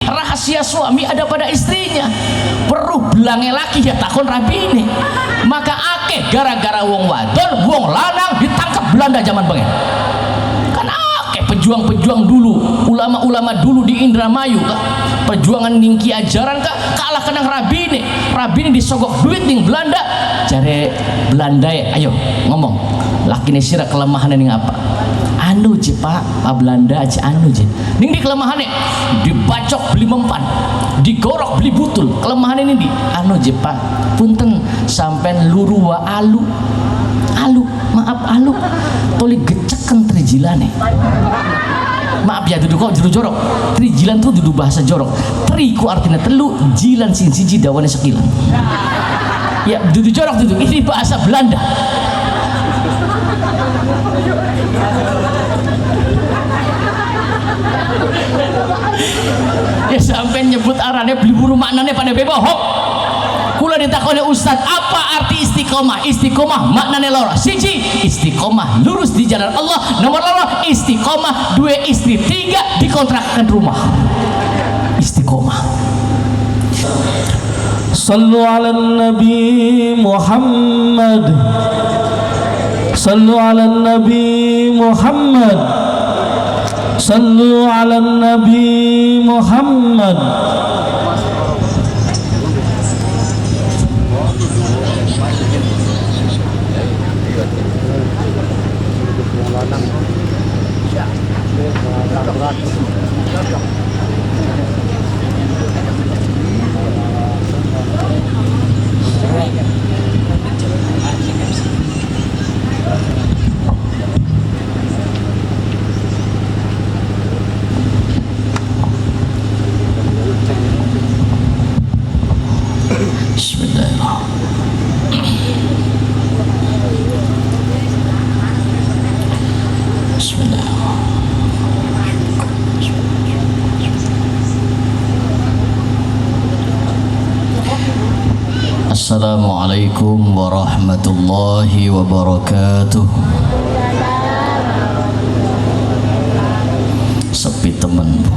rahasia suami ada pada istrinya. Perlu belange laki ya takon rabine. Maka akeh gara-gara wong wadon wong lanang ditangkap Belanda zaman bengi. Kan akeh pejuang-pejuang dulu, ulama-ulama dulu di Indramayu kak, perjuangan ningki ajaran kak, kalah kenang rabine. Rabine disogok duit ning Belanda. Cari Belanda ya, ayo ngomong. Laki nih sira kelemahan ning apa? Anu je pak Belanda aja anu je ning di kelemahannya dibacok beli mempan, digorok beli butul. Kelemahan ini di anu je pak punten sampai luru wa alu maaf alu toli geceken trijilane. Maaf ya duduk kok juru jorok. Trijilan tuh duduk bahasa jorok. Triku artinya telu, jilan siji dawane sekilan. Ya duduk jorok duduk. Ini bahasa Belanda. Ya sampai nyebut arane beli buru maknanya pada bebohok. Kula ditakoni ustad apa arti istiqomah? Istiqomah maknanya loro. Siji istiqomah lurus di jalan Allah. Nomor loro istiqomah 2 istri 3 dikontrakkan rumah. Istiqomah. Sallu ala Nabi Muhammad. Sallu ala Nabi Muhammad. Sallu ala Nabi Muhammad. Assalamualaikum warahmatullahi wabarakatuh. Sepi temen bu.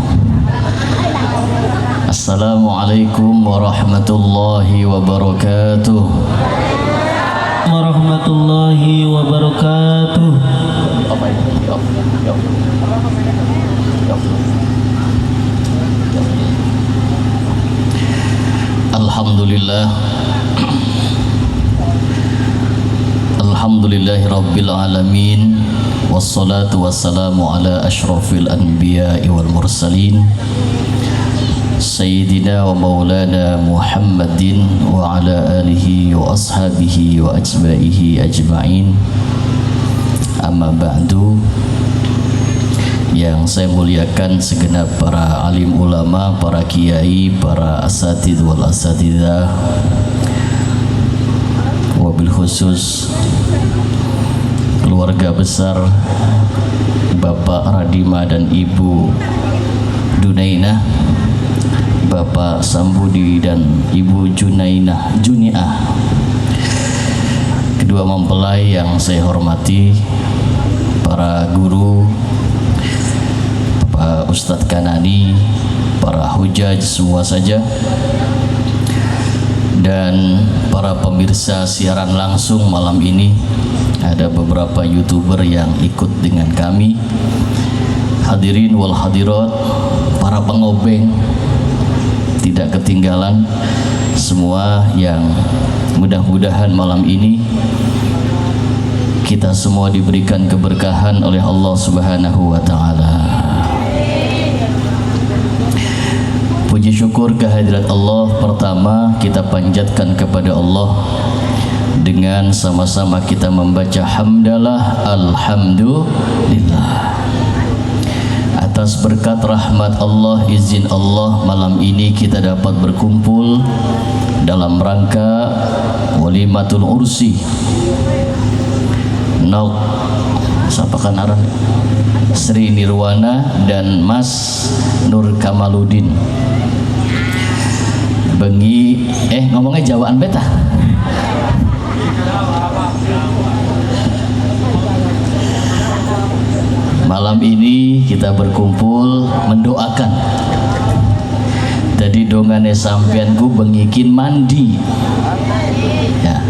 Assalamualaikum warahmatullahi wabarakatuh. Warahmatullahi wabarakatuh. Alhamdulillah. Alhamdulillahi rabbil alamin. Wassalatu wassalamu ala ashrafil anbiya'i wal mursalin Sayyidina wa maulana Muhammadin wa ala alihi wa ashabihi wa ajma'ihi ajma'in. Amma ba'du. Yang saya muliakan segenap para alim ulama, para kiai, para asatid wal asatidah, wabil khusus keluarga besar Bapak Radima dan Ibu Dunainah, Bapak Sambudi dan Ibu Juniah, kedua mempelai yang saya hormati, para guru, Pak Ustadz Kanani, para hujaj semua saja, dan para pemirsa siaran langsung malam ini. Ada beberapa YouTuber yang ikut dengan kami, hadirin wal hadirat, para pengobeng tidak ketinggalan semua, yang mudah-mudahan malam ini kita semua diberikan keberkahan oleh Allah Subhanahu wa taala. Puji syukur kehadirat Allah pertama kita panjatkan kepada Allah dengan sama-sama kita membaca hamdalah alhamdulillah. Atas berkat rahmat Allah, izin Allah, malam ini kita dapat berkumpul dalam rangka walimatul ursi Nauk sapakan aran Sri Nirwana dan Mas Nur Kamaludin bengi ngomongnya Jawaan beta. Malam ini kita berkumpul mendoakan dongane sampean ku bengikin mandi ya.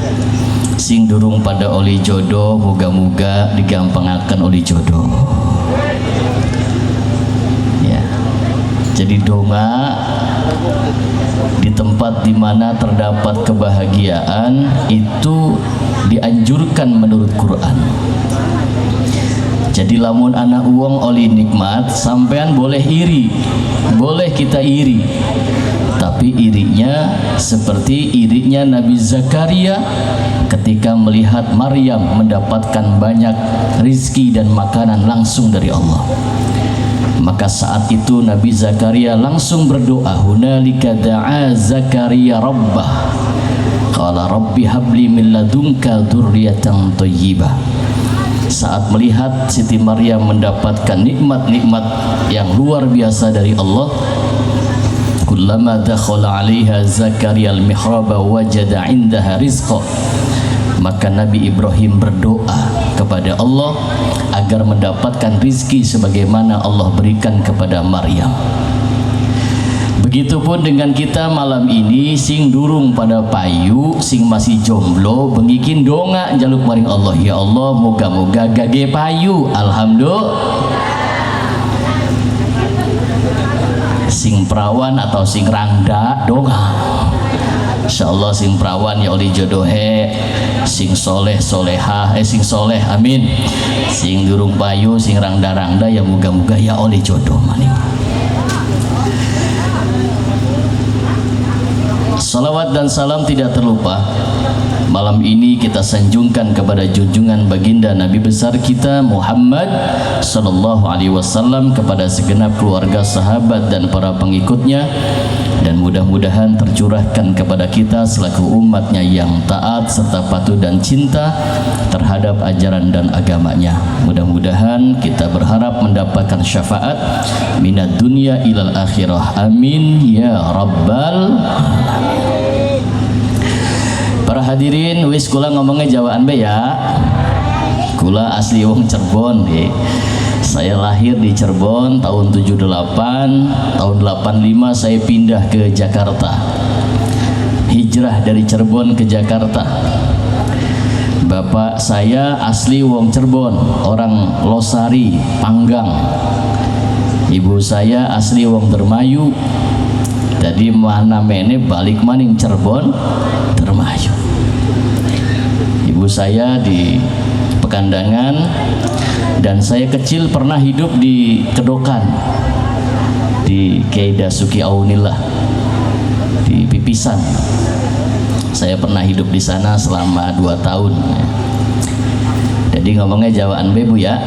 Sing durung pada oli jodoh muga-muga digampangaken oli jodoh ya. Jadi donga di tempat dimana terdapat kebahagiaan itu dianjurkan menurut Quran. Jadi lamun anak uang oli nikmat sampean boleh iri, boleh kita iri, tapi irinya seperti irinya Nabi Zakaria ketika melihat Maryam mendapatkan banyak rizki dan makanan langsung dari Allah. Maka saat itu Nabi Zakaria langsung berdoa, hunalika da'a Zakaria rabbah qala rabbi habli min ladunka dzurriyyatan thayyibah. Saat melihat Siti Maryam mendapatkan nikmat-nikmat yang luar biasa dari Allah, kullama dakhala 'alaiha Zakaria al-mihraba wajada 'indaha rizqa. Maka Nabi Ibrahim berdoa kepada Allah agar mendapatkan rizki sebagaimana Allah berikan kepada Maryam. Begitupun dengan kita malam ini, sing durung pada payu, sing masih jomblo, bengikin donga jaluk maring Allah, ya Allah moga-moga gage payu. Alhamdulillah. Sing perawan atau sing rangda donga, insyaallah sing perawan ya oli jodohe, sing soleh solehah sing soleh amin. Sing durung payu sing rangda-rangda ya moga-moga ya oli jodoh maning. Salawat dan salam tidak terlupa malam ini kita sanjungkan kepada junjungan baginda Nabi besar kita Muhammad sallallahu alaihi wasallam, kepada segenap keluarga, sahabat dan para pengikutnya, dan mudah-mudahan tercurahkan kepada kita selaku umatnya yang taat serta patuh dan cinta terhadap ajaran dan agamanya. Mudah-mudahan kita berharap mendapatkan syafaat minad dunya ilal akhirah, amin ya rabbal alamin. Para hadirin, wis kula ngomongnya Jawaan be ya. Kula asli wong Cirebon ya. Saya lahir di Cirebon tahun 78, tahun 85 saya pindah ke Jakarta. Hijrah dari Cirebon ke Jakarta. Bapak saya asli wong Cirebon, orang Losari, Panggang. Ibu saya asli wong Dermayu. Jadi mana mene balik maning Cirebon, Dermayu. Ibu saya di Pekandangan dan saya kecil pernah hidup di Kedokan di Kiai Dasuki Aunillah di Pipisan. Saya pernah hidup di sana selama 2 tahun. Jadi ngomongnya Jawaan bebu ya.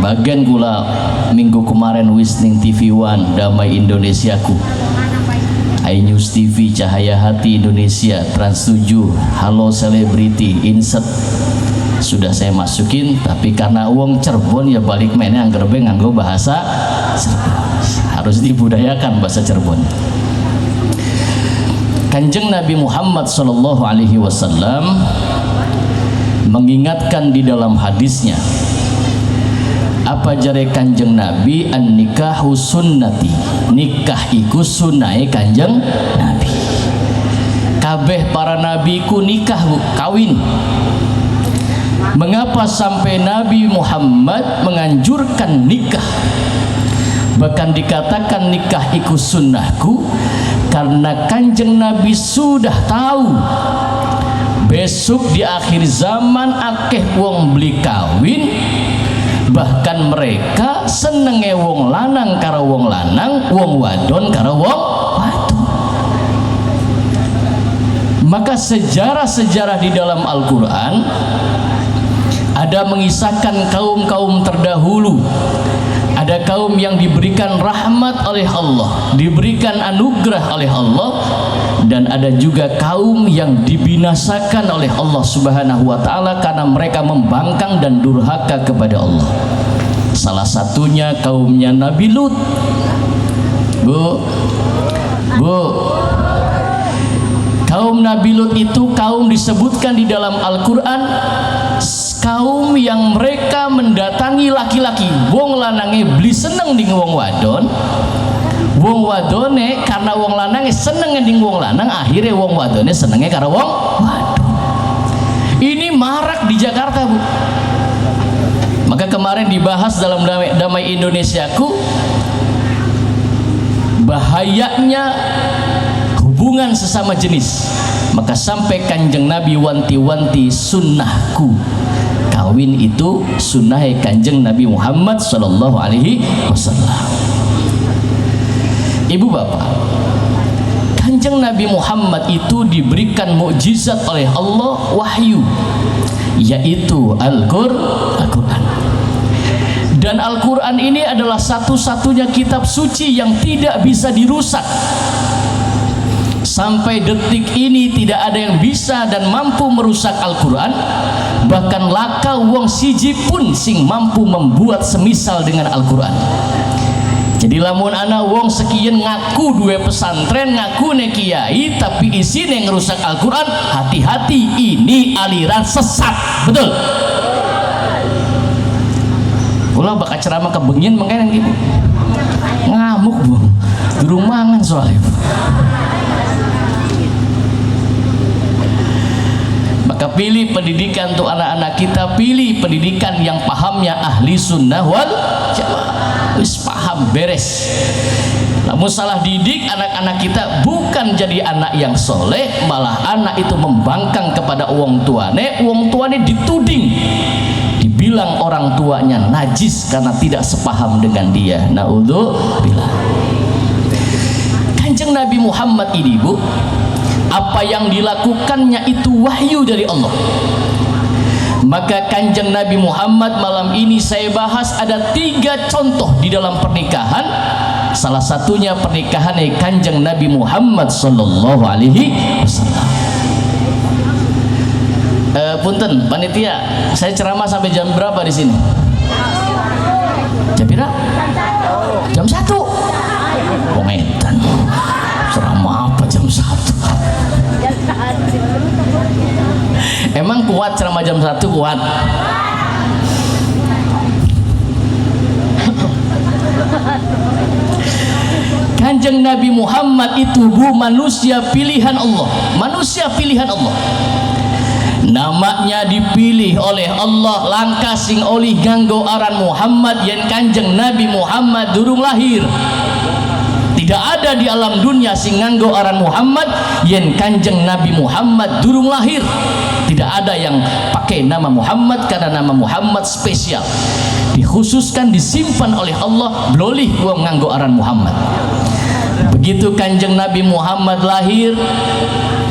Bagian kula minggu kemarin wisning TV One Damai Indonesiaku, iNews TV, Cahaya Hati Indonesia, Trans 7, Halo Selebriti, Inset sudah saya masukin, tapi karena uang Cirebon ya balik mainnya anggerbe nganggo bahasa Cirebon. Harus dibudayakan bahasa Cirebon. Kanjeng Nabi Muhammad sallallahu alaihi wasallam mengingatkan di dalam hadisnya, apa jare Kanjeng Nabi, an nikahu sunnati, nikah iku sunnahe Kanjeng Nabi. Kabeh para nabiku nikah kawin. Mengapa sampai Nabi Muhammad menganjurkan nikah? Bahkan dikatakan nikah iku sunnahku, karena Kanjeng Nabi sudah tahu besok di akhir zaman akeh wong beli kawin. Bahkan mereka senenge wong lanang karo wong lanang, wong wadon karo wong wadon. Maka sejarah-sejarah di dalam Al-Quran ada mengisahkan kaum-kaum terdahulu. Ada kaum yang diberikan rahmat oleh Allah, diberikan anugerah oleh Allah, dan ada juga kaum yang dibinasakan oleh Allah Subhanahu wa taala karena mereka membangkang dan durhaka kepada Allah. Salah satunya kaumnya Nabi Lut. Bu. Kaum Nabi Lut itu kaum disebutkan di dalam Al-Quran kaum yang mereka mendatangi laki-laki, wong lanange beli seneng di wong wadon, wong wadone karena wong lanang seneng ngending wong lanang, akhirnya wong wadone senengnya karena wong wadon. Ini marak di Jakarta, Bu. Maka kemarin dibahas dalam Damai Indonesiaku, bahayanya hubungan sesama jenis. Maka sampai Kanjeng Nabi wanti-wanti, sunnahku kawin itu sunnah Kanjeng Nabi Muhammad sallallahu alaihi wasallam. Ibu bapak, Kanjeng Nabi Muhammad itu diberikan mukjizat oleh Allah, wahyu, yaitu Al-Quran. Dan Al-Quran ini adalah satu-satunya kitab suci yang tidak bisa dirusak. Sampai detik ini tidak ada yang bisa dan mampu merusak Al-Quran. Bahkan laka wong siji pun sing mampu membuat semisal dengan Al-Quran. Jadi lamun ana wong sekian ngaku dua pesantren, ngaku ne kiai, tapi isine ngerusak Al-Quran, hati-hati, ini aliran sesat. Betul? Ulah bakal ceramah kebengian makanya gitu. Ngamuk, Bu. Durung mangan soalnya. Maka pilih pendidikan untuk anak-anak kita, pilih pendidikan yang pahamnya ahli sunnah wal jamaah. Wis paham beres. Namun salah didik anak-anak kita bukan jadi anak yang soleh, malah anak itu membangkang kepada wong tuane dituding, dibilang orang tuanya najis karena tidak sepaham dengan dia. Naudzubillah. Kanjeng Nabi Muhammad ini, Bu, apa yang dilakukannya itu wahyu dari Allah. Maka Kanjeng Nabi Muhammad malam ini saya bahas ada 3 contoh di dalam pernikahan. Salah satunya pernikahan Kanjeng Nabi Muhammad sallallahu alaihi wasallam. Punten panitia, saya ceramah sampai jam berapa di sini? Jam berapa? Jam 1. Pengetan. Ceramah apa jam 1? Emang kuat ceramah jam 1? Kuat. Kanjeng Nabi Muhammad itu, Bu, manusia pilihan Allah. Manusia pilihan Allah. Namanya dipilih oleh Allah, langkah sing olih nganggo aran Muhammad yen Kanjeng Nabi Muhammad durung lahir. Tidak ada di alam dunia sing nganggo aran Muhammad yen Kanjeng Nabi Muhammad durung lahir. Tidak ada yang pakai nama Muhammad karena nama Muhammad spesial, dikhususkan, disimpan oleh Allah, blolih wong nganggo aran Muhammad. Begitu Kanjeng Nabi Muhammad lahir,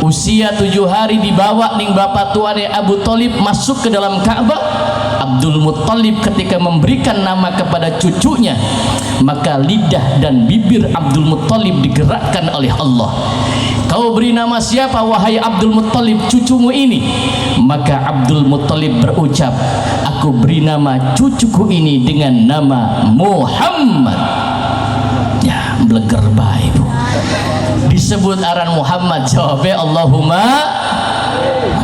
usia 7 hari dibawa ning bapak tuane Abu Thalib masuk ke dalam Ka'bah. Abdul Muttalib ketika memberikan nama kepada cucunya, maka lidah dan bibir Abdul Muttalib digerakkan oleh Allah. Kau beri nama siapa wahai Abdul Muttalib cucumu ini? Maka Abdul Muttalib berucap, aku beri nama cucuku ini dengan nama Muhammad. Ya, bleger bae, Bu. Disebut aran Muhammad, jawabnya Allahumma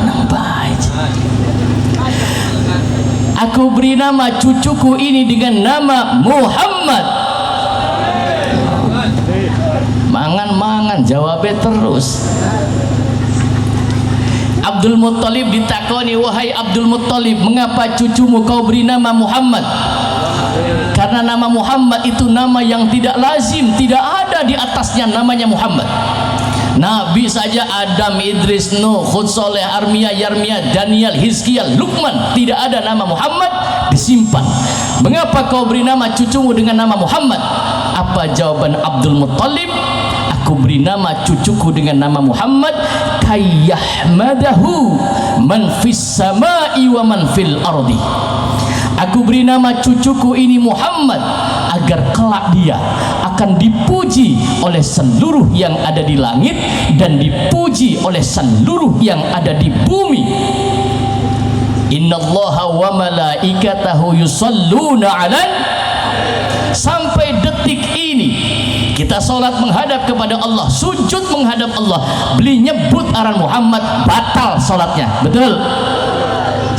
menang baik. Aku beri nama cucuku ini dengan nama Muhammad. Mangan-mangan jawabnya terus. Abdul Muttalib ditakoni, wahai Abdul Muttalib, mengapa cucumu kau beri nama Muhammad? Karena nama Muhammad itu nama yang tidak lazim, tidak ada di atasnya namanya Muhammad. Nabi saja Adam, Idris, Nuh, Hud, Soleh, Armia, Yarmia, Daniel, Hizkiel, Luqman, tidak ada nama Muhammad, disimpan. Mengapa kau beri nama cucumu dengan nama Muhammad? Apa jawaban Abdul Muttalib? Aku beri nama cucuku dengan nama Muhammad kayyahmadahu man fis samai wa man fil ardi. Aku beri nama cucuku ini Muhammad agar kelak dia akan dipuji oleh seluruh yang ada di langit dan dipuji oleh seluruh yang ada di bumi. Innallaha wa malaikatahu yusalluna 'alan. Sampai detik ini kita sholat menghadap kepada Allah, sujud menghadap Allah, beli nyebut aran Muhammad, batal sholatnya. Betul?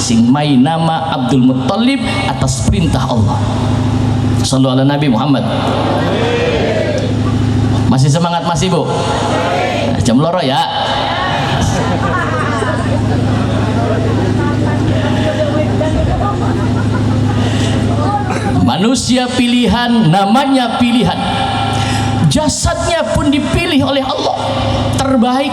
Sing mai nama Abdul Muttalib atas perintah Allah. Sallu ala Nabi Muhammad. Masih Bu? Jam loro ya. Manusia pilihan, namanya pilihan. Jasadnya pun dipilih oleh Allah terbaik.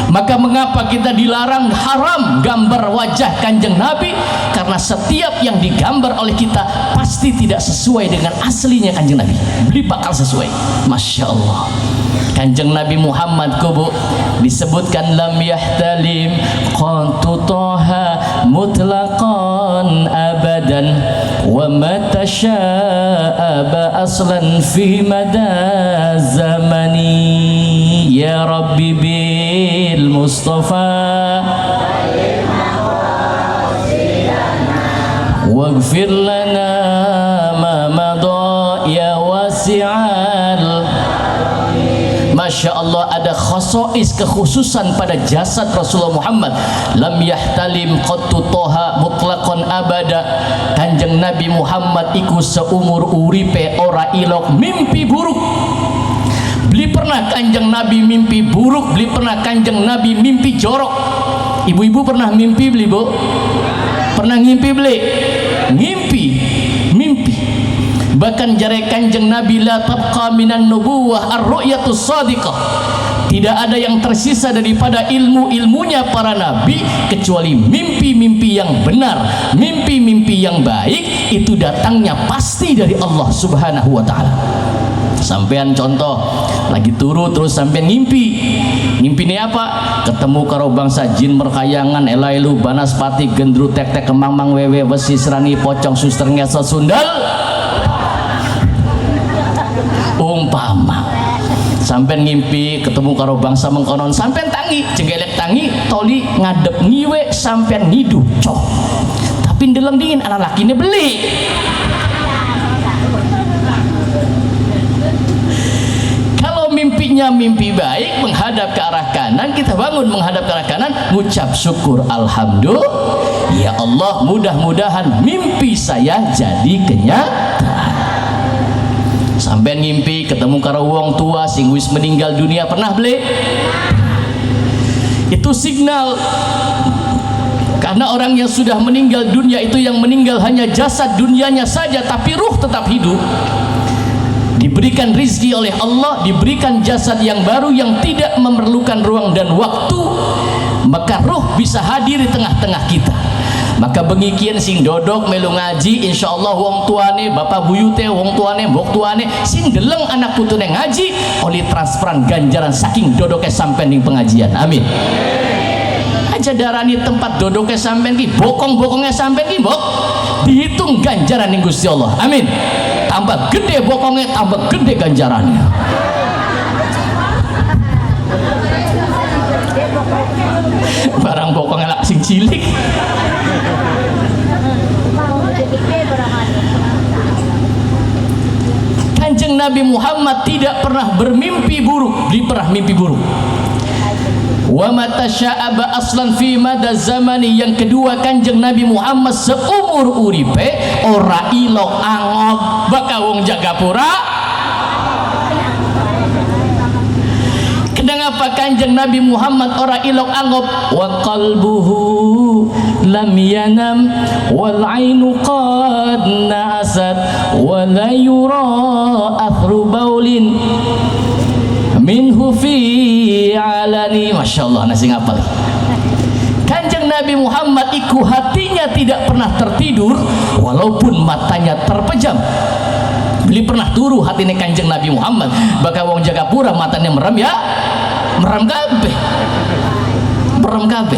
Maka mengapa kita dilarang haram gambar wajah Kanjeng Nabi? Karena setiap yang digambar oleh kita pasti tidak sesuai dengan aslinya Kanjeng Nabi. Beli bakal sesuai. Masya Allah. Kanjeng Nabi Muhammad kubu disebutkan lam yahtalim qantu toha mutlaqan abadan wa matasyaaba aslan fi mada zamani ya Rabbi bil Mustafa waghfir lana ma madha ya wasi'al. Masya Allah, ada khosois, kekhususan pada jasad Rasulullah Muhammad. Lam yahtalim qattu toha mutlaqan abada. Kanjeng Nabi Muhammad iku seumur uripe ora ilok mimpi buruk. Beli pernah Kanjeng Nabi mimpi buruk, beli pernah Kanjeng Nabi mimpi jorok. Ibu-ibu pernah mimpi beli Bu? Pernah ngimpi beli? Ngimpi, mimpi. Bahkan jare Kanjeng Nabi la tabqa minan nubuwah ar-ru'yatus shadiqah. Tidak ada yang tersisa daripada ilmu-ilmunya para nabi kecuali mimpi-mimpi yang benar, mimpi-mimpi yang baik. Itu datangnya pasti dari Allah Subhanahu wa taala. Sampean contoh lagi turu terus sampean ngimpi. Ngimpi ini apa? Ketemu karo bangsa jin merkayangan elailu banaspati gendru tek-tek kemang-mang wewe besi serani pocong suster ngesot sundal. Umpama sampean ngimpi ketemu karo bangsa mengkonon, sampean tangi jenggelek tangi toli ngadep ngiwe sampean ngidu cok, tapi ndeleng dingin anak lakine beli. Kalau mimpinya mimpi baik menghadap ke arah kanan, kita bangun menghadap ke arah kanan, ngucap syukur alhamdulillah ya Allah, mudah-mudahan mimpi saya jadi kenyataan. Sampai ngimpi ketemu karo wong tua sing wis meninggal dunia, pernah beli? Itu signal. Karena orang yang sudah meninggal dunia itu yang meninggal hanya jasad dunianya saja, tapi ruh tetap hidup. Diberikan rizki oleh Allah, diberikan jasad yang baru yang tidak memerlukan ruang dan waktu, maka ruh bisa hadir di tengah-tengah kita. Maka bengikian sing dodok melu ngaji, insyaallah wong tuane bapak buyute, wong tuane mbok tuane sing deleng anak putune ngaji oleh transferan ganjaran saking dodoke sampean ning pengajian. Amin. Aja darani tempat dodoke sampean ki, bokong-bokongnya sampean ki mbok dihitung ganjaran ning Gusti Allah. Amin. Tambah gede bokongnya, tambah gede ganjarannya. Barang bokongnya lak sing cilik. Kanjeng Nabi Muhammad tidak pernah bermimpi buruk, dia pernah mimpi buruk. Wa matasya'aba aslan fi mada zamani. Yang kedua, Kanjeng Nabi Muhammad seumur uripe ora ilok angop baka wong Jagapura. Kenapa Kanjeng Nabi Muhammad ora ilok angop? Wa qalbuhu lam yanam wal ainu qad nasat wa la yura athru baulin minhu fi alani. Masya Allah, nasi ngapal. Kanjeng Nabi Muhammad iku hatinya tidak pernah tertidur walaupun matanya terpejam. Beli pernah turu hatinya Kanjeng Nabi Muhammad, baka wong Jagapura matanya merem ya, merem kabeh, merem kabeh.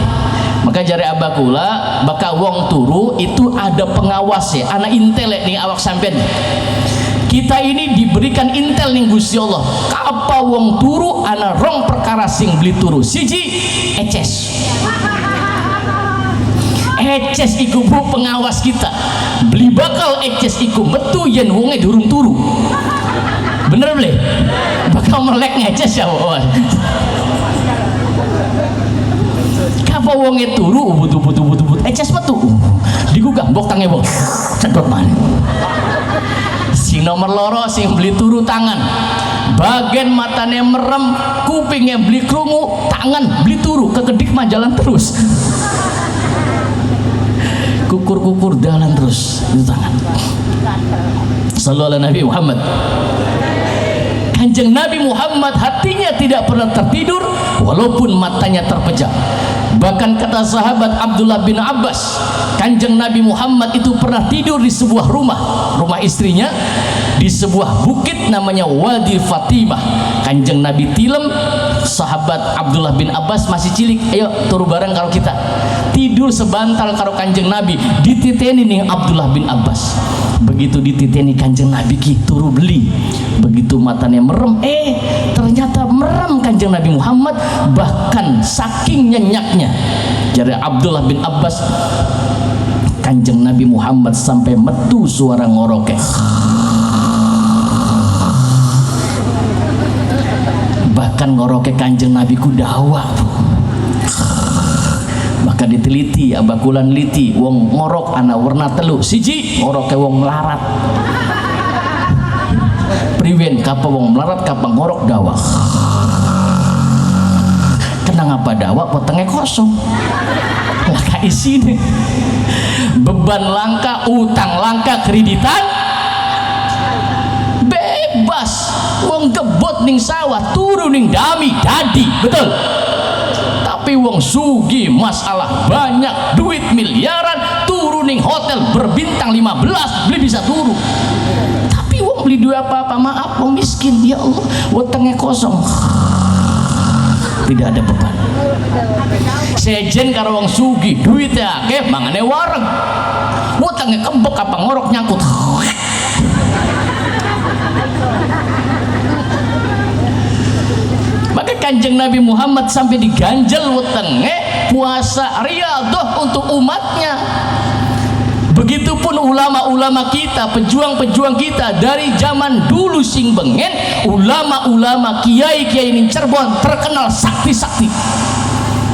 Maka jari abakula baka wong turu itu ada pengawas ya, anak intelek nih awak sampean. Kita ini diberikan intel ning Gusti Allah. Apa wong turu ana rong perkara sing beli turu. Siji, eces. Eces iku bu pengawas kita. Beli bakal eces iku metu yen wonge durung turu. Bener beli? Bakal melek ngeces ya wawan. Kapa wonge turu ubut eces metu. Digugah mbok tange mbok. Cedot man. Sing nomor loro sing beli turu tangan bagian matanya merem, kupingnya beli krungu, tangan beli turu, kekedik mah jalan terus. Kukur-kukur jalan terus itu tangan. Sallallahu alaihi Nabi Muhammad. Kanjeng Nabi Muhammad hatinya tidak pernah tertidur walaupun matanya terpejam. Bahkan kata sahabat Abdullah bin Abbas, Kanjeng Nabi Muhammad itu pernah tidur di sebuah rumah istrinya di sebuah bukit namanya Wadi Fatimah. Kanjeng Nabi tilem, sahabat Abdullah bin Abbas masih cilik, ayo turu bareng kalau kita tidur sebantal karo Kanjeng Nabi, dititeni nih Abdullah bin Abbas. Begitu dititeni Kanjeng Nabi ki turu beli, begitu matanya merem, ternyata merem Kanjeng Nabi Muhammad, bahkan saking nyenyaknya. Jadi Abdullah bin Abbas, Kanjeng Nabi Muhammad sampai metu suara ngoroke. Bahkan ngoroke Kanjeng Nabi ku dawa. Maka diteliti, abakulan liti, wong ngorok ana warna telu. Siji ngoroke wong melarat. Priwen kapa wong melarat kapa ngorok dawa. Kenang apa dawa potongnya kosong. Laka isine. Beban langka, utang langka, kreditan bebas. Wong gebot ning sawah, turu ning dami dadi, betul. Tapi wong sugi masalah banyak, duit miliaran, turu ning hotel berbintang 15 beli bisa turu. Tapi wong beli duit apa-apa, maaf wong miskin, ya Allah, wetenge kosong. Tidak ada beban. Sejen karo wong sugi, duitnya akeh, mangane wareng. Wetenge kembek apa ngorok nyangkut. Maka Kanjeng Nabi Muhammad sampai diganjel wetenge puasa riyadhah untuk umatnya. Begitupun ulama-ulama kita, pejuang-pejuang kita dari zaman dulu sing bengen, ulama-ulama kiai-kiai ning Cirebon terkenal sakti-sakti.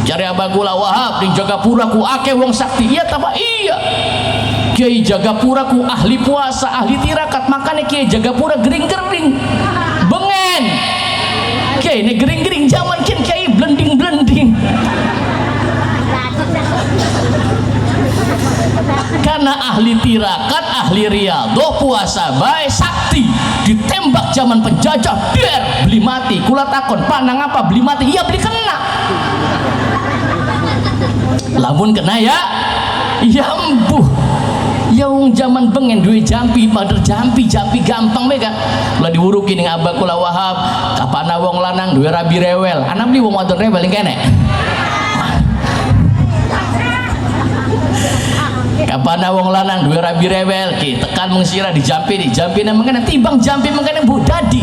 Jare Abagula Wahab di Jagapura ku akeh wong sakti. Iya ta Pak? Iya. Kiai Jagapura ku ahli puasa, ahli tirakat, makanya Kiai Jagapura gering-gering. Bengen. Kiai ini gering-gering zaman kiai blending-blending. Karena ahli tirakat, ahli riyadhah, puasa bae sakti, ditembak zaman penjajah, der beli mati. Kula takon, panang apa beli mati? Iya beli kena. Lamun kena ya, ya embuh. Ya wong zaman bengen duwe jampi, pader jampi gampang mega. Lah diuruki ning Abakula Wahab, kapana wong lanang duwe rabi rewel. Ana beli wong wadon rewel kene. Kapana wong lanang duwe rabi rewel ki tekan mengsira dijampi nang mengene timbang jampi mengene Bu dadi.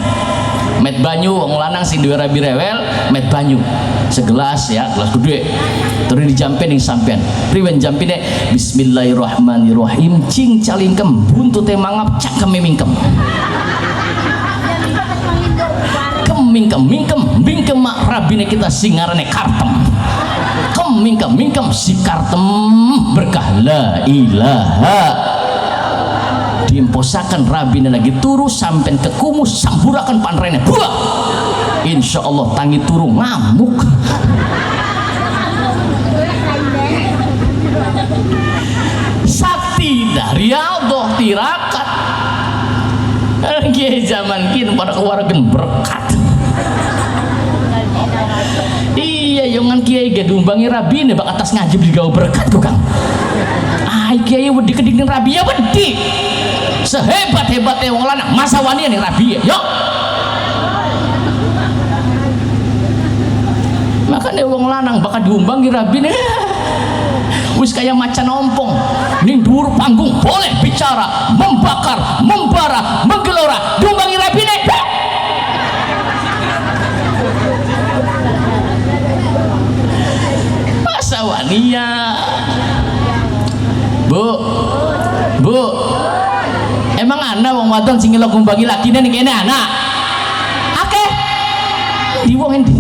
Met banyu wong lanang sing duwe rabi rewel, met banyu. Segelas ya, gelas gede. Terus dijampe ning sampean. Priwen jampine bismillahirrahmanirrahim cing calingkem buntute mangap cangkeme mingkem. Mingkem mak rabine kita singarane kartem. Mingkem si kartem berkah la ilaha. Diimposakan rabine lagi turu sampai ke kumus sampurakan panrene pula. Insya Allah tangi turu ngamuk. Sakti dari Allah tirakat. Kiai zaman kini pada keluargen berkat. Iya, yongan kiai gedumbangi rabi nih bak atas ngaji digawe berkat tuh Kang. Ai kiai wedi kedingin rabi ya wedi. Sehebat-hebatnya wong lanang masa wani ning rabi ya. Yuk. Makanya wong lanang bakal diumbangi rabi nih. Wis kayak macan ompong ning dhuwur panggung boleh bicara, membakar, membara, menggelora, diumbangi rabi nih. Masa wania. Bu. Emang ana wong wadon sing ngelok ngumbangi lakine ning kene ana. Akeh. Di wong endi?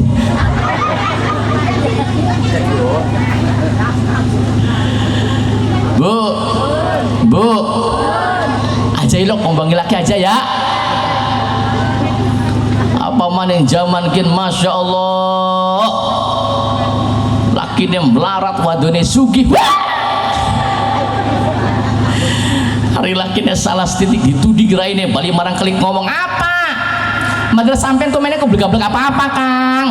Bu. Aja ilok ngumbangi laki aja ya. Apa maning zaman kin Masya Allah lakine melarat wadone sugih. Hari lakine salah titik ditudi geraine bali marang kelik ngomong apa madra sampean tuh mainnya keblek-blek apa-apa Kang.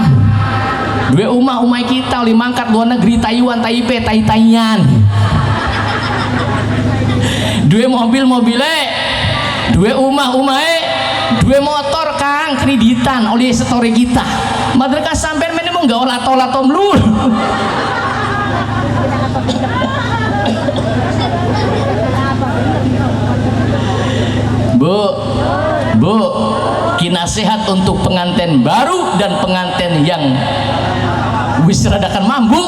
Dua umai kita oleh mangkat luar negeri Taiwan, Taipei, Tai-Taian. Dua mobil-mobilnya, dua umai, dua motor Kang kreditan oleh story kita. Madreka sampean mainnya mau nggak lato-lato melur. Bu, kinasihat untuk pengantin baru dan pengantin yang wis radakan mambu.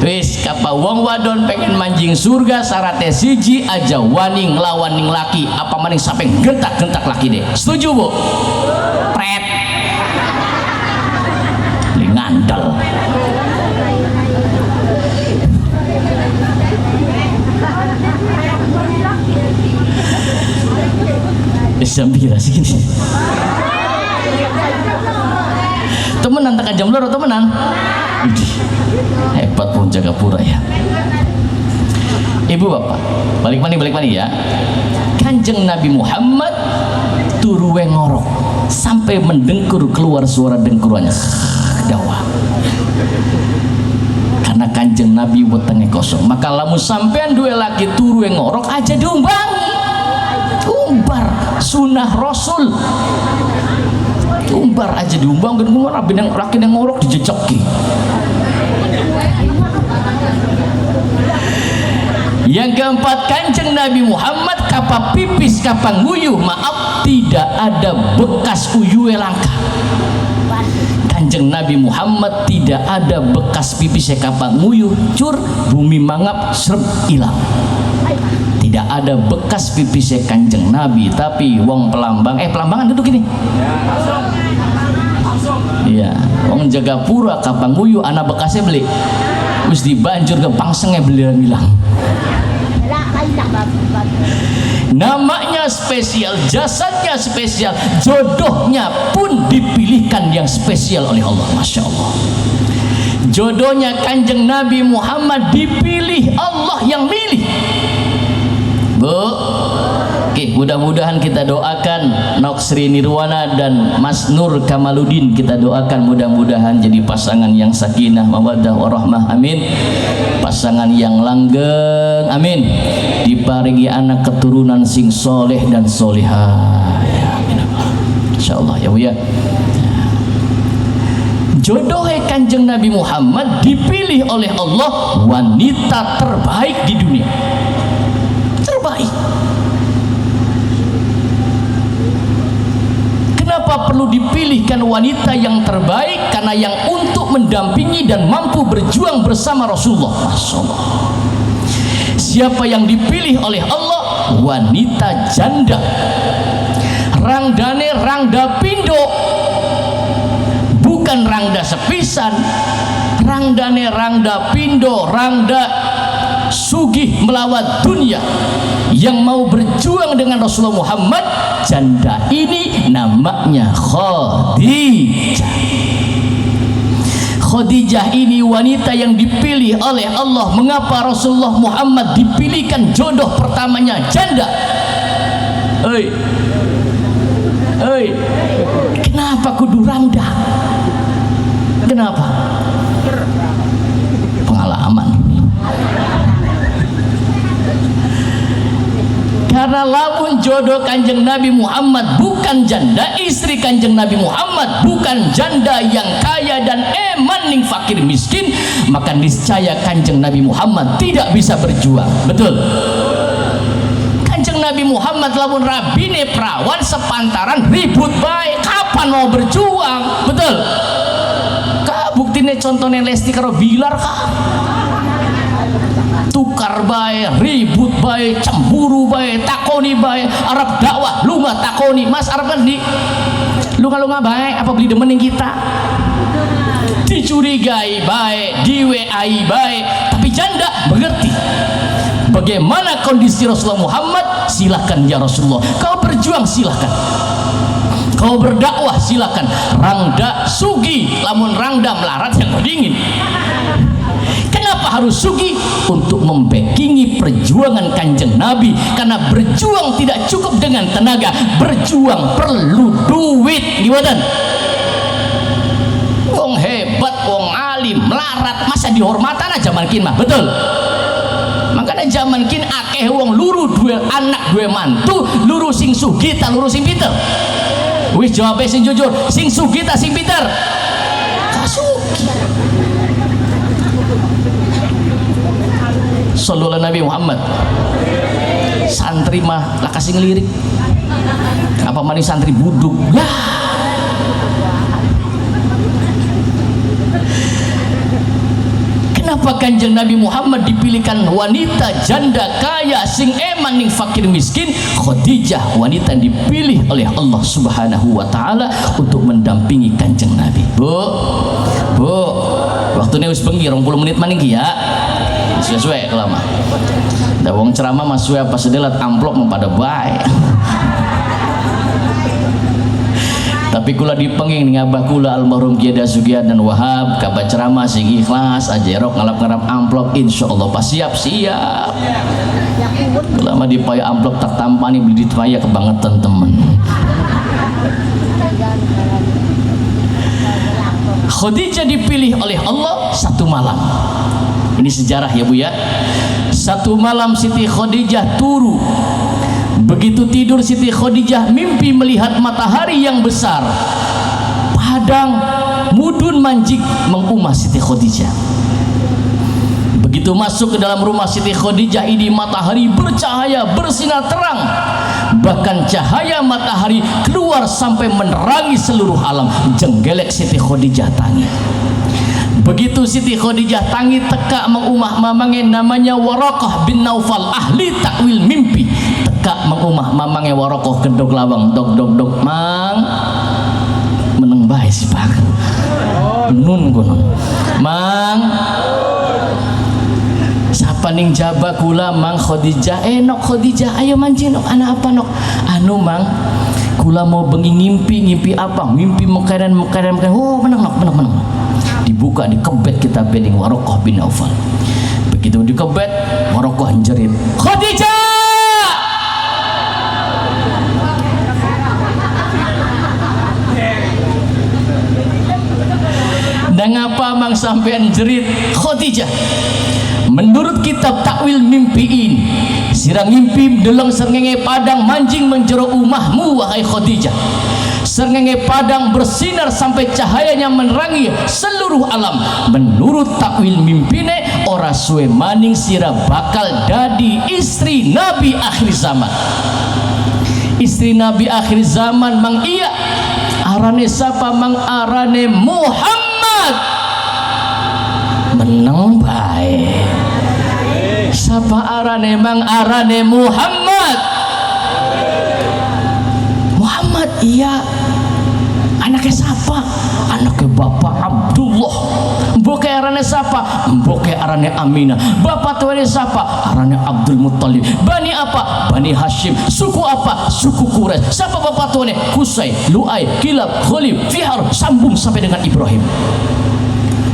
Wis kapa wong wadon pengen manjing surga syaratnya siji aja wani nglawan ning laki apa maning sampai gentak-gentak laki deh. Setuju Bu? Pret ngandel. Sambira segini temenan tekan jam loro temenan. Hebat pun jaga pura ya. Ibu bapak balik mana ya. Kanjeng Nabi Muhammad turuwe ngorok sampai mendengkur keluar suara dengkurannya dawa karena kanjeng Nabi wetenge kosong. Maka lamun sampean dua lagi turuwe ngorok aja diumbangi umbar sunnah Rasul umbar aja diumbang dan ngomong rakin yang ngorok dijejoki. Yang keempat kanjeng Nabi Muhammad kapa pipis kapa nguyuh maaf tidak ada bekas uyuhe langka. Kanjeng Nabi Muhammad tidak ada bekas pipis kapa nguyuh cur bumi mangap serep ilang. Tidak ada bekas pipisnya kanjeng Nabi, tapi wong pelambangan duduk gini. Iya, wong jaga pura kapang nguyu anak bekasnya beli. Wis dibanjur ke pangsengnya bilang. Namanya spesial, jasadnya spesial, jodohnya pun dipilihkan yang spesial oleh Allah. Masya Allah. Jodohnya kanjeng Nabi Muhammad dipilih Allah yang milih. Bu, oke, mudah-mudahan kita doakan Nok Sri Nirwana dan Mas Nur Kamaludin, kita doakan mudah-mudahan jadi pasangan yang sakinah mawaddah warahmah, amin. Pasangan yang langgeng, amin. Diparingi anak keturunan sing soleh dan solihah, ya, amin. Insyaallah ya Bu ya. Jodohnya kanjeng Nabi Muhammad dipilih oleh Allah wanita terbaik di dunia. Terbaik. Kenapa perlu dipilihkan wanita yang terbaik? Karena yang untuk mendampingi dan mampu berjuang bersama Rasulullah. Masyaallah. Siapa yang dipilih oleh Allah? Wanita janda. Rangdane rangda pindo. Bukan rangda sepisan. Rangdane rangda pindo, rangda sugih melawat dunia, yang mau berjuang dengan Rasulullah Muhammad. Janda ini namanya Khadijah. Khadijah ini wanita yang dipilih oleh Allah. Mengapa Rasulullah Muhammad dipilihkan jodoh pertamanya janda? Kenapa kudu rangda? Kenapa? Pengalaman. Karena lamun jodoh kanjeng Nabi Muhammad bukan janda, istri kanjeng Nabi Muhammad bukan janda yang kaya dan maning fakir miskin, maka niscaya kanjeng Nabi Muhammad tidak bisa berjuang. Betul? Kanjeng Nabi Muhammad lamun rabine perawan sepantaran ribut baik, kapan mau berjuang? Betul? Kak buktine contohnya Lesti karo Bilar kak. Tukar baik, ribut baik, cemburu baik, takoni baik, Arab dakwah, lunga takoni, Mas Arab kan di lunga-lunga baik, apa beli demenin kita? Dicurigai baik, di WA-i baik, tapi janda mengerti bagaimana kondisi Rasulullah Muhammad. Silahkan ya Rasulullah, kau berjuang silahkan. kau berdakwah silakan, rangda sugi, lamun rangda melarat yang dingin. Kenapa harus sugi? Untuk membackingi perjuangan kanjeng Nabi, karena berjuang tidak cukup dengan tenaga, berjuang perlu duit. Gimana? Wong hebat, wong alim, melarat masa dihormatan aja makin mah, betul? Makanya zaman kin akeh wong luru dua anak dua mantu, luru sing sugih ta luru sing pinter. Wis jawab sing jujur, sing sugih ta sing pinter? Kasugi. Sallallahu Nabi Muhammad. Santri mah lah kasih ngelirik. Apa maning santri buduk. Lah. Kenapa kanjeng Nabi Muhammad dipilihkan wanita janda kaya sing eman ning fakir miskin? Khadijah, wanita yang dipilih oleh Allah Subhanahu wa taala untuk mendampingi kanjeng Nabi. Bu, waktunya wis bengi 20 menit maning ya. Sesuai kelama. Da wong ceramah mas suwe apa sedelat amplop mempada bae. Tapi kula dipenging ning abah kula almarhum Kiai Sugiat dan Wahab kabar ceramah sing ikhlas ajerok ngalap-ngalap amplop insyaallah pas siap. Kula mah dipaya amplop tak tampani beli ditpaya kebangetan temen. Khadijah dipilih oleh Allah satu malam. Ini sejarah ya Bu ya. Satu malam Siti Khadijah turu. Begitu tidur Siti Khadijah mimpi melihat matahari yang besar, padang mudun manjik mengumah Siti Khadijah. Begitu masuk ke dalam rumah Siti Khadijah ini, matahari bercahaya bersinar terang, bahkan cahaya matahari keluar sampai menerangi seluruh alam. Jenggelek Siti Khadijah tangi. Begitu Siti Khadijah tangi teka mengumah mamangnya namanya Waraqah bin Naufal, ahli takwil mimpi. Teka mengumah mamangnya Waraqah gedog lawang dog mang meneng bae si Pak nun gunung mang siapa ning jaba kula mang Khadijah nok Khadijah ayo mancing nok anak apa nok anu mang kula mau bengi ngimpi apa mimpi mekaran oh menang dibuka dikebet kita bening Waraqah bin Naufal. Begitu dikebet Waraqah jerit Khadijah. Dan ngapa mang sampean jerit Khadijah? Menurut kitab takwil mimpiin, sirang ngimpi deleng srengenge padang manjing menjero umahmu wahai Khadijah. Srengenge padang bersinar sampai cahayanya menerangi seluruh alam. Menurut takwil mimpine ora suwe maning sira bakal dadi istri Nabi akhir zaman. Istri Nabi akhir zaman mang iya arane sapa mang arane Muhammad. Menang bae. Sapa arane mang arane Muhammad. Muhammad iya. Anaknya siapa? Anaknya Bapak Abdullah. Mboke arane siapa? Mboke arane Aminah. Bapak tuane siapa? Arane Abdul Muttalib. Bani apa? Bani Hashim. Suku apa? Suku Quraisy. Siapa bapak tuane? Qusay, Lu'ay, Kilab, Khalib, Fihar, sambung sampai dengan Ibrahim.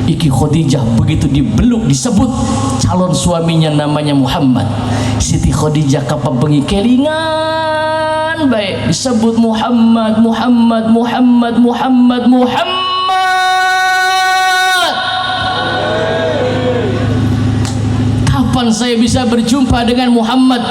Iki Khadijah begitu dibeluk disebut calon suaminya namanya Muhammad. Siti Khadijah kapal bengi kelingan baik disebut Muhammad. Kapan saya bisa berjumpa dengan Muhammad?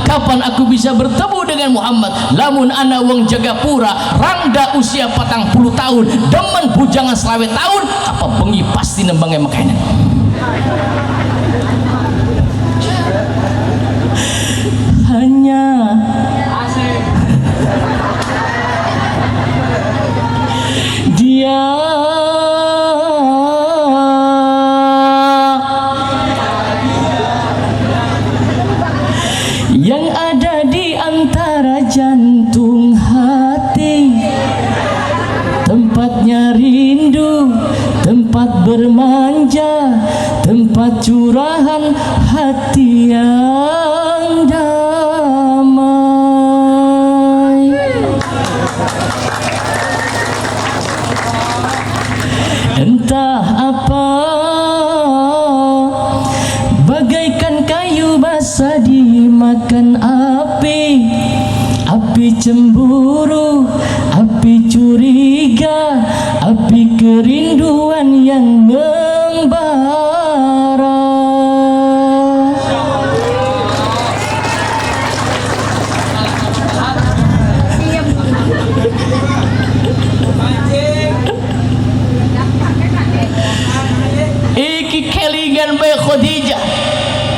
Kapan aku bisa bertemu dengan Muhammad? Lamun ana wong Jagapura rangda usia 40 tahun demen bujangan selawe tahun apa bengi pasti nembangnya makanan. Hanya dia yang ada di antara jantung hati, tempatnya rindu, tempat bermanja, tempat curahan hati yang damai. entah apa, bagaikan kayu basah dimakan api. Api cemburu, api curiga, api kerinduan yang membara. Iki kelingan bae Khadijah.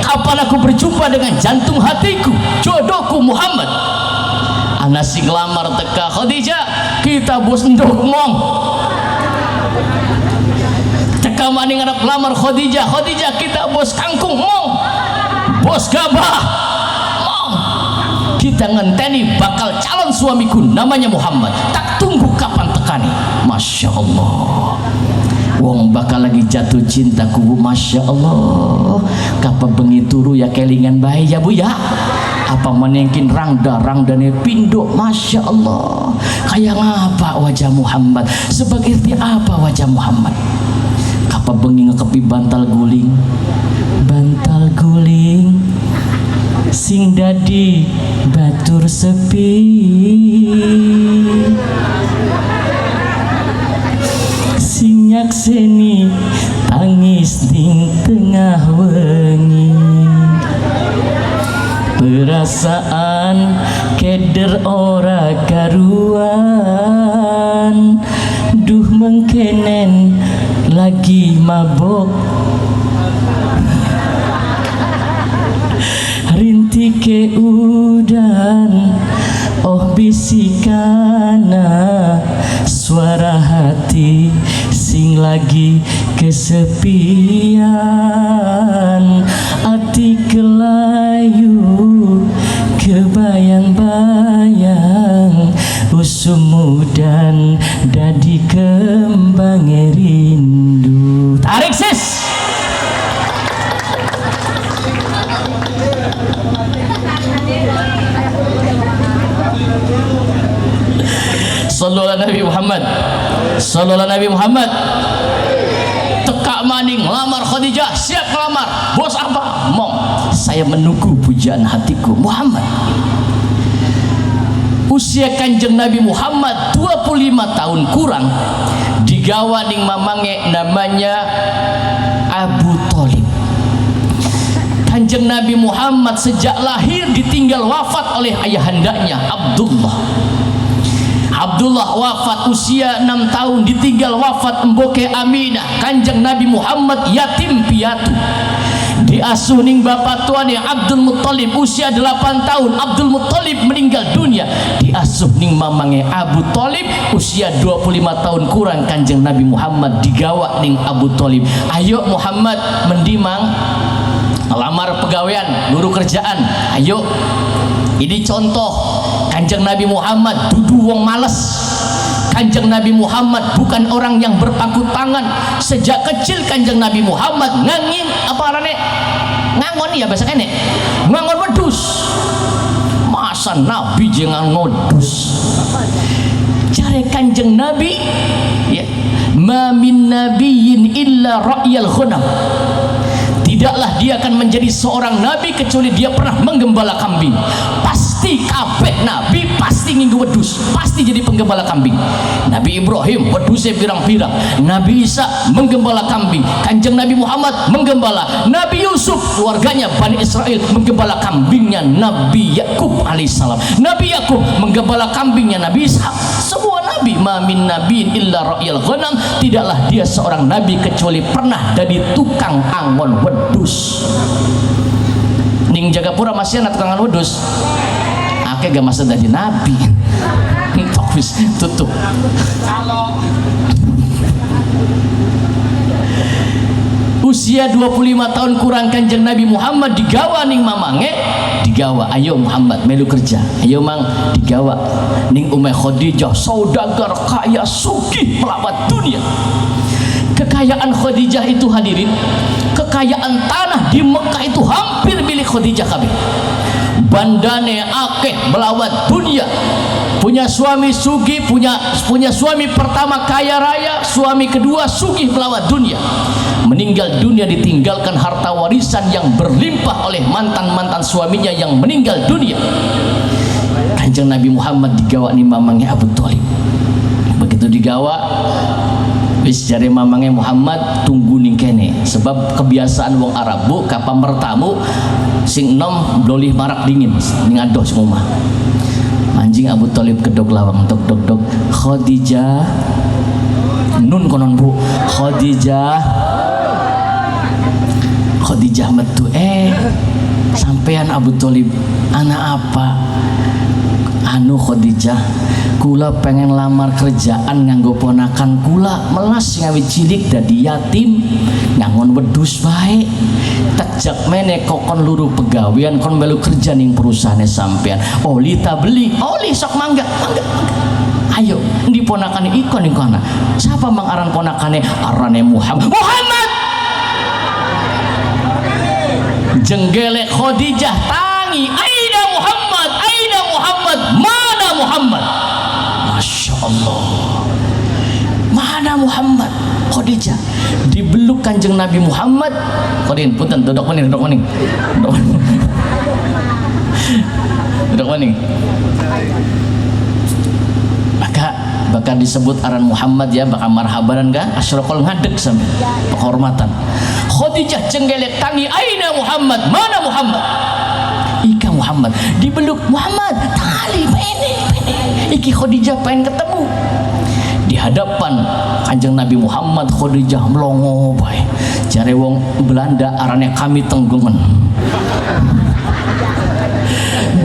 Kapan aku berjumpa dengan jantung hatiku, jodohku Muhammad. Ana sing lamar teka Khadijah, kita bos ndok mong. Teka maning arep lamar Khadijah, Khadijah kita bos kangkung mong. Bos gabah mong. Kita ngenteni bakal calon suamiku namanya Muhammad. Tak tunggu kapan tekani. Masya Allah. Wong bakal lagi jatuh cinta ku, Masya Allah. Kapan bengi turu ya kelingan bae ya Bu ya. Apa menengkin rangdane pindo, Masya Allah. Kayak ngapa wajah Muhammad, seperti apa wajah Muhammad. Kapa bengi ngekepi bantal guling sing dadi batur sepi. Sing nyakseni tangis ning tengah wengi. Perasaan keder ora karuan, duh mengkenen lagi mabok. Rintike udan, oh bisikana suara hati sing lagi kesepian. Ati kelayu kebayang-bayang, usum dan dadi kembang rindu. Tarik sis. Sallallahu Nabi Muhammad, sallallahu Nabi Muhammad. Teka maning lamar Khadijah, siap lamar. Bos apa? Mong, saya menunggu pujaan hatiku Muhammad. Usia Kanjeng Nabi Muhammad 25 tahun kurang, digawa ning mamange namanya Abu Thalib. Kanjeng Nabi Muhammad sejak lahir ditinggal wafat oleh ayahandanya Abdullah. Abdullah wafat usia 6 tahun, ditinggal wafat emboke Aminah. Kanjeng Nabi Muhammad yatim piatu, diasuh ning bapak tuane Abdul Muttalib usia 8 tahun. Abdul Muttalib meninggal dunia, diasuh ning mamange Abu Thalib usia 25 tahun kurang. Kanjeng Nabi Muhammad digawa ning Abu Thalib. Ayo Muhammad mendimang lamar pegawaian, guru kerjaan. Ayo, ini contoh. Kanjeng Nabi Muhammad dudu wong males. Kanjeng Nabi Muhammad bukan orang yang berpangku tangan. Sejak kecil Kanjeng Nabi Muhammad ngangin apa arane? Ngangon ya bahasa kene. Ngangon wedus. Masa Nabi jangan ngodus. Cari Kanjeng Nabi ya, ma min nabiyyin illa ra'yal ghanam. Tidaklah dia akan menjadi seorang nabi kecuali dia pernah menggembala kambing. Pasti kabeh nabi pasti nginggu wedus, pasti jadi penggembala kambing. Nabi Ibrahim wedusnya pirang-pirang, Nabi Isa menggembala kambing, Kanjeng Nabi Muhammad menggembala, Nabi Yusuf keluarganya Bani Israel menggembala kambingnya Nabi Yakub alaihissalam, Nabi Yakub menggembala kambingnya Nabi Ishak. Semua nabi, ma min nabiin illa ra'yal ghanam, tidaklah dia seorang nabi kecuali pernah jadi tukang angon wedus. Ning Jagapura masih anak tukang angon wedus. Ake gak masa jadi nabi. Tokvis tutup. Usia 25 tahun kurang Kanjeng Nabi Muhammad digawa ning mamange, digawa. Ayo Muhammad melu kerja. Ayo mang digawa ning Ummah Khadijah, saudagar kaya sugih pelawat dunia. Kekayaan Khadijah itu hadirin, kekayaan tanah di Mekah itu hampir milik Khadijah kabeh. Bandane akeh melawat dunia, punya suami sugi, punya suami pertama kaya raya, suami kedua sugih melawat dunia, meninggal dunia ditinggalkan harta warisan yang berlimpah oleh mantan-mantan suaminya yang meninggal dunia. Kanjeng Nabi Muhammad digawa ni mamangnya Abu Thalib. Begitu digawa, wis jare mamangnya Muhammad tunggu ning kene, sebab kebiasaan wong Arab bu kapan bertamu sing enom dolih marak dingin ning adoh sing omah. Anjing Abu Thalib kedok lawang dok dok dok Khadijah nun konon bu Khadijah metu sampean Abu Thalib anak apa anu Khadijah kula pengen lamar kerjaan nganggo ponakan kula melas ngawi cilik dadi yatim ngangon wedhus bae tajak meneh kokon luruh pegawean kon melu kerja ning perusahaane sampean oli ta beli oli sok mangga ayo ndi ponakane ikon ning kana siapa mang aran ponakane arane Muhammad jenggelek Khadijah tangi aina Muhammad mana Muhammad. Masya Allah, mana Muhammad? Khadijah dibeluk kanjeng Nabi Muhammad. Kodin punten duduk maning maka disebut aran Muhammad ya, bakal marhabanan kan asyraqal ngadeg sampai penghormatan. Khadijah jenggelek tangi aina Muhammad mana Muhammad. Ika Muhammad dibeluk Muhammad tali pene iki Khadijah pengen ketemu di hadapan kanjeng Nabi Muhammad. Khadijah melongo bae jare wong Belanda arane kami tenggungan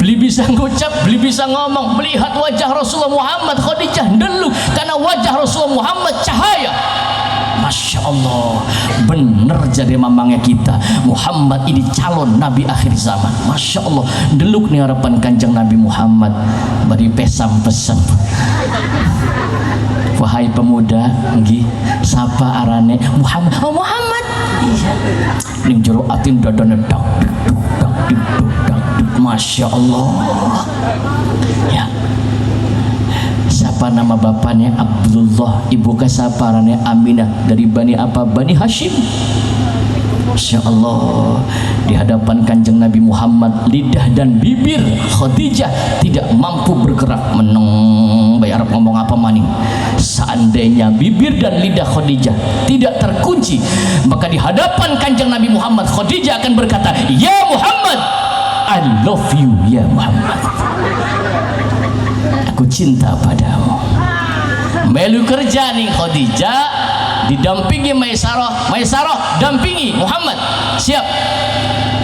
beli bisa ngucap beli bisa ngomong melihat wajah Rasulullah Muhammad. Khadijah ndeluk karena wajah Rasulullah Muhammad cahaya. Masya Allah, bener jadi mamangnya kita Muhammad ini calon Nabi akhir zaman. Masya Allah, deluk nih harapan kanjeng Nabi Muhammad beri pesam-pesam. Wahai pemuda, nggih, sapa arane Muhammad. Oh Muhammad, iya. Ning jero atin dadane dak. Masya Allah. Ya. Siapa nama bapaknya? Abdullah. Ibu kasaparannya Aminah dari Bani apa? Bani Hashim. Masya Allah, di hadapan kanjeng Nabi Muhammad lidah dan bibir Khadijah tidak mampu bergerak. Meneng bayar ngomong apa maning. Seandainya bibir dan lidah Khadijah tidak terkunci, maka di hadapan kanjeng Nabi Muhammad Khadijah akan berkata, ya Muhammad, I love you ya Muhammad, aku cinta padamu. Melu kerja nih Khadijah didampingi Maisarah. Maisarah dampingi Muhammad.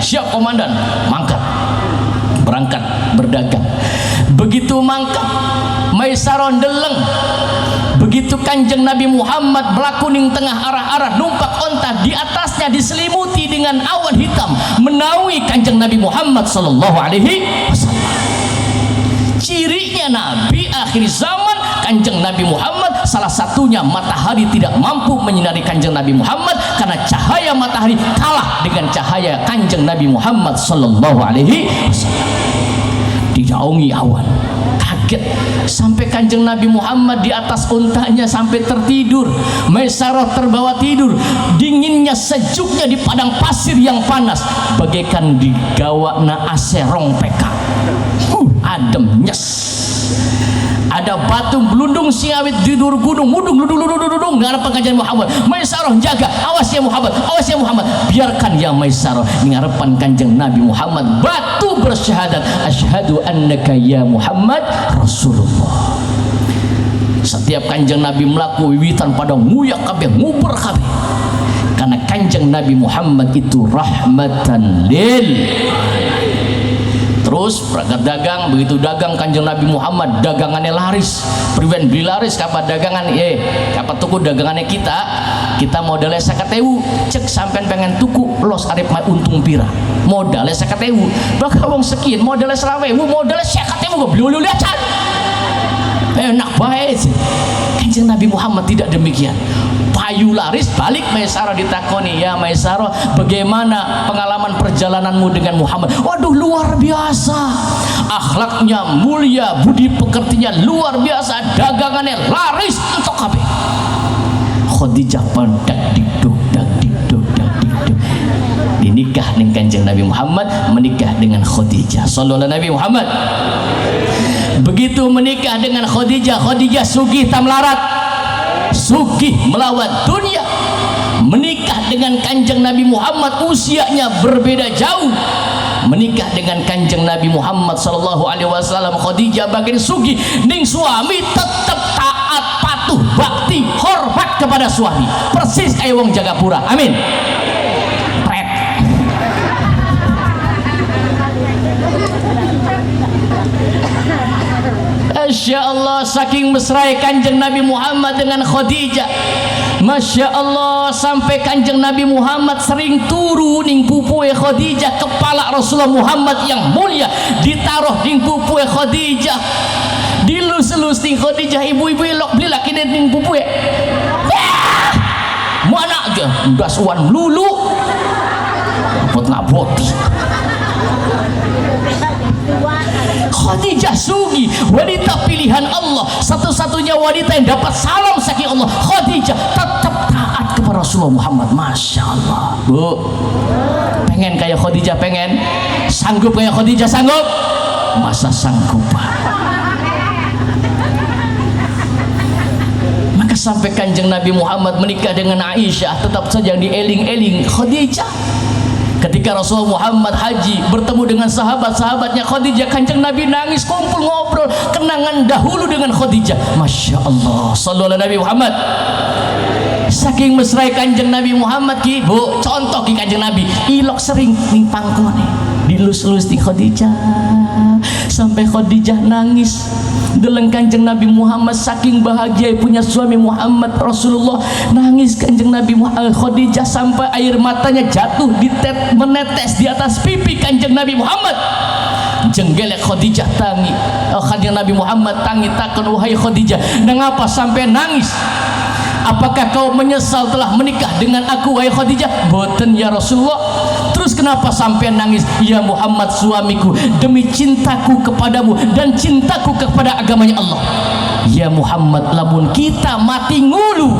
Siap komandan, mangkat berangkat berdagang. Begitu mangkat Maisarah ndeleng. Begitu kanjeng Nabi Muhammad berlaku ning tengah arah-arah numpak onta, di atasnya diselimuti dengan awan hitam menaungi kanjeng Nabi Muhammad sallallahu alaihi wasallam. Cirinya Nabi akhir zaman kanjeng Nabi Muhammad, salah satunya matahari tidak mampu menyinari kanjeng Nabi Muhammad karena cahaya matahari kalah dengan cahaya kanjeng Nabi Muhammad sallallahu alaihi wasallam. Dinaungi awan, kaget sampai kanjeng Nabi Muhammad di atas untanya sampai tertidur. Maisarah terbawa tidur, dinginnya sejuknya di padang pasir yang panas bagaikan digawa na aserong peka. Adem nyes. Ada batu belundung siawit di dur gunung mudung dudung ngarep kanjeng Muhammad. Maisarah jaga, awas ya Muhammad, awas ya Muhammad. Biarkan ya Maisarah ngarepan kanjeng Nabi Muhammad batu bersyahadat asyhadu annaka ya Muhammad Rasulullah. Setiap kanjeng Nabi melaku wiwitan pada nguyak kabeh nguber kabeh karena kanjeng Nabi Muhammad itu rahmatan lil. Terus berangkat dagang, begitu dagang kanjeng Nabi Muhammad dagangannya laris. Priwen beli laris kapan dagangan kapan tuku dagangannya kita modalnya 50.000 cek sampean pengen tuku los arep mai untung pira modalnya 50.000 bakal wong sekian modalnya 20.000 modalnya 50.000 gue beli lihat enak baik sih. Kanjeng Nabi Muhammad tidak demikian. Payu laris balik Maisarah ditakoni, ya Maisarah bagaimana pengalaman perjalananmu dengan Muhammad? Waduh luar biasa, akhlaknya mulia, budi pekertinya luar biasa, dagangannya laris entok kabeh. Khadijah dak dikduk dinikah dengan Kanjeng Nabi Muhammad, menikah dengan Khadijah. Sallallahu Nabi Muhammad. Begitu menikah dengan Khadijah, Khadijah sugih tamlarat, sugih melawan dunia. Menikah dengan Kanjeng Nabi Muhammad, usianya berbeda jauh. Menikah dengan Kanjeng Nabi Muhammad sallallahu alaihi wasallam, Khadijah bagian sugih ning suami tetap taat, patuh, bakti, hormat kepada suami. Persis kayak wong Jagapura. Amin. Masya Allah, saking mesra Kanjeng Nabi Muhammad dengan Khadijah. Masya Allah, sampai Kanjeng Nabi Muhammad sering turu ning pupue Khadijah. Kepala Rasulullah Muhammad yang mulia ditaruh ning pupue Khadijah, dilus-lus ning Khadijah. Ibu-ibu elok beli laki ning pupue. Mana aja udah suan lulu ngabot. Khadijah sugi, wanita pilihan Allah, satu-satunya wanita yang dapat salam saking Allah. Khadijah tetap taat kepada Rasulullah Muhammad. Masya Allah. Bu, pengen kayak Khadijah? Pengen? Sanggup kayak Khadijah? Sanggup? Masa sanggup, Pak? Maka sampai Kanjeng Nabi Muhammad menikah dengan Aisyah, tetap saja dieling-eling Khadijah. Ketika Rasulullah Muhammad haji bertemu dengan sahabat-sahabatnya Khadijah, Kanjeng Nabi nangis, kumpul ngobrol kenangan dahulu dengan Khadijah. Masya Allah. Sallallahu Nabi Muhammad. Saking mesra Kanjeng Nabi Muhammad ki, Bu, contoh ki Kanjeng Nabi ilok sering ning pangkone dilus-lus di Khadijah, sampai Khadijah nangis deleng Kanjeng Nabi Muhammad. Saking bahagia punya suami Muhammad Rasulullah, nangis Kanjeng Nabi Muhammad. Khadijah sampai air matanya jatuh menetes di atas pipi Kanjeng Nabi Muhammad. Jenggelek Khadijah tangi, Kanjeng Nabi Muhammad tangi takon, wahai Khadijah, mengapa sampai nangis? Apakah kau menyesal telah menikah dengan aku, wahai Khadijah? Boten ya Rasulullah. Terus kenapa sampai nangis? Ya Muhammad suamiku, demi cintaku kepadamu dan cintaku kepada agamanya Allah. Ya Muhammad, lamun kita mati ngulu,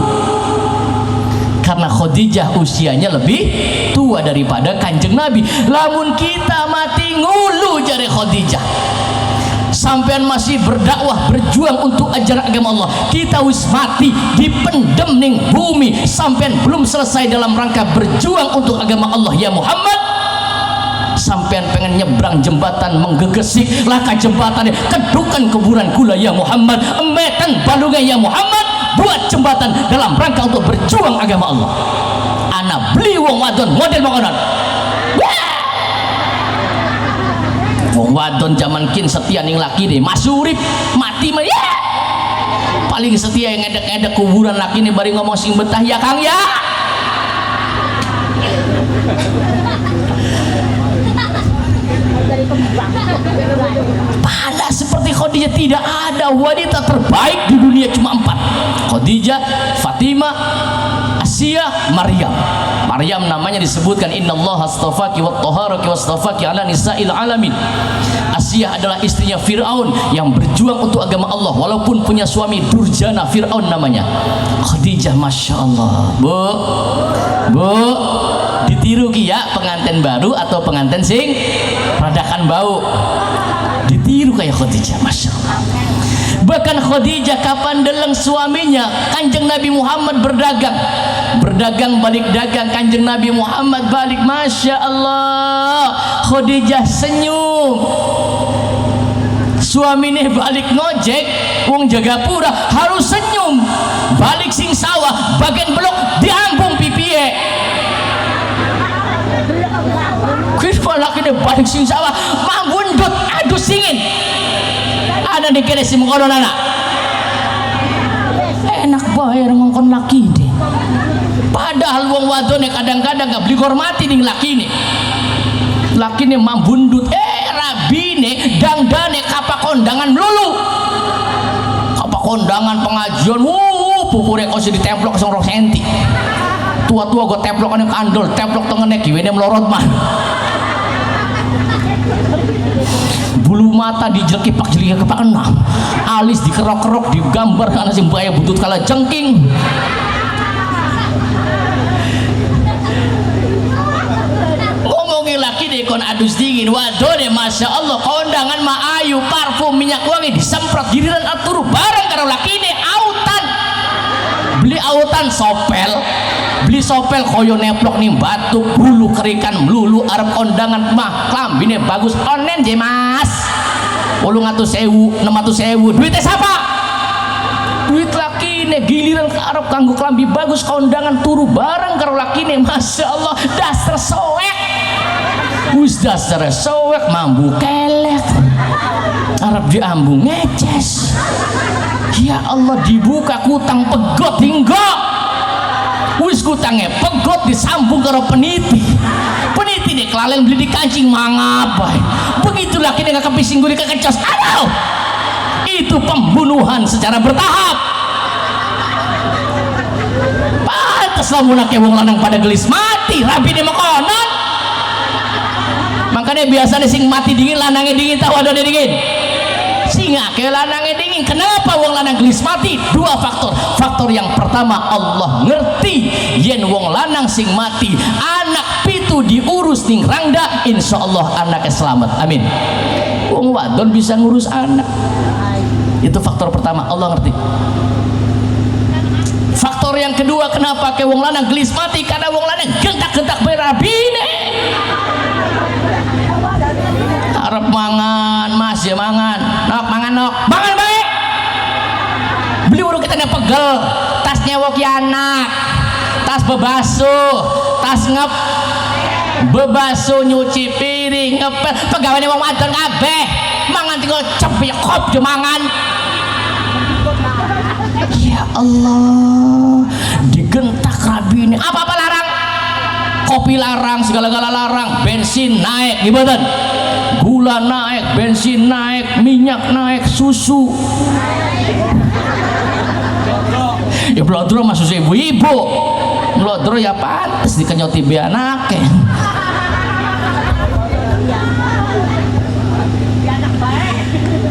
karena Khadijah usianya lebih tua daripada Kanjeng Nabi. Lamun kita mati ngulu jare Khadijah, sampean masih berdakwah berjuang untuk ajaran agama Allah, kita wis mati dipendem ning bumi, sampean belum selesai dalam rangka berjuang untuk agama Allah. Ya Muhammad, sampean pengen nyebrang jembatan menggegesik laka jembatannya kedukan kuburan kula. Ya Muhammad, embetan balungan. Ya Muhammad, buat jembatan dalam rangka untuk berjuang agama Allah. Ana beli wong wadon model makanan. Wong wadon zaman kin setia ning laki deh, masurip mati mah ya. Paling setia yang ngedek-ngedek kuburan laki nih bari ngomong sing betah ya Kang ya. Pada seperti Khadijah tidak ada wanita terbaik di dunia, cuma 4. Khadijah, Fatimah, Asiyah, Maryam. Maryam namanya disebutkan innallaha astafaki wa taharaki wa astafaki ala nisa'il alamin. Asiyah adalah istrinya Fir'aun yang berjuang untuk agama Allah walaupun punya suami durjana Fir'aun namanya. Khadijah, Masya Allah. Bu, ditiru ki ya pengantin baru atau pengantin sing radakan bau, ditiru kayak Khadijah. Masya Allah. Bahkan Khadijah kapan deleng suaminya Kanjeng Nabi Muhammad berdagang balik dagang, Kanjeng Nabi Muhammad balik. Masya Allah, Khadijah senyum. Suami nih balik ngojek wong Jagapura harus senyum. Balik sing sawah bagian blok diambung pipie. Kenapa laki dia balik sing sawah mambundut aduh singin. Ada di kene sim kono anak. Enak bayar ngongkon laki deh. Padahal wong wadone kadang-kadang gak beli hormati ning laki nih. Laki nih mambundut, rabine dangdane kapak kondangan melulu. Kapak kondangan pengajian, pupure kok ditemplok 2 senti. Tua-tua gue templok ane kandol, templok tengene giwene melorot mah. Bulu mata dijeleki pak jelika kepak enam, alis dikerok-kerok digambar karena si mbaya butut kala jengking. adus dingin wadone masya Allah kondangan ma ayu parfum minyak wangi disemprot giliran aturu bareng karo lakine autan beli autan sopel beli sopel koyo neplok nih batu bulu kerikan melulu arep kondangan mah klambine bagus onen je mas 800.000 600.000 duitnya siapa duit lakine giliran ke Arab kanggo klambi bagus kondangan turu bareng karo lakine masya Allah dasar soek wis dasar soek mambu kelek Arab diambu ngeces ya Allah dibuka kutang pegot hingga wis kutangnya pegot disambung karo peniti deh kelalen beli di kancing mangapai begitu lakine gak kepising gue kekecos aduh itu pembunuhan secara bertahap pantes lamun ake wong lanang pada gelis mati rabi dia makonon makanya biasanya sing mati dingin lanangnya dingin tahu ada dingin sing ake lanangnya dingin kenapa wong lanang gelis mati dua faktor yang pertama Allah ngerti yen wong lanang sing mati anak pitu diurus ning rangda insyaallah anaknya selamat amin wong wadon bisa ngurus anak itu faktor pertama Allah ngerti faktor yang kedua kenapa ke wong lanang gelis mati karena wong lanang gentak-gentak berabine harap mangan mas ya mangan nok mangan nok mangan baik beli urut kita pegel tas nyewok anak tas bebasuh tas ngep bebasuh nyuci piring ngepel pegawai wong wadon kabeh mangan tinggal cepet kop jo mangan ya Allah digentak rabi ini apa-apa larang kopi larang segala-gala larang bensin naik gimana gula naik bensin naik minyak naik susu ya blodro masuk ibu-ibu blodro ya pantes dikenyoti bi anake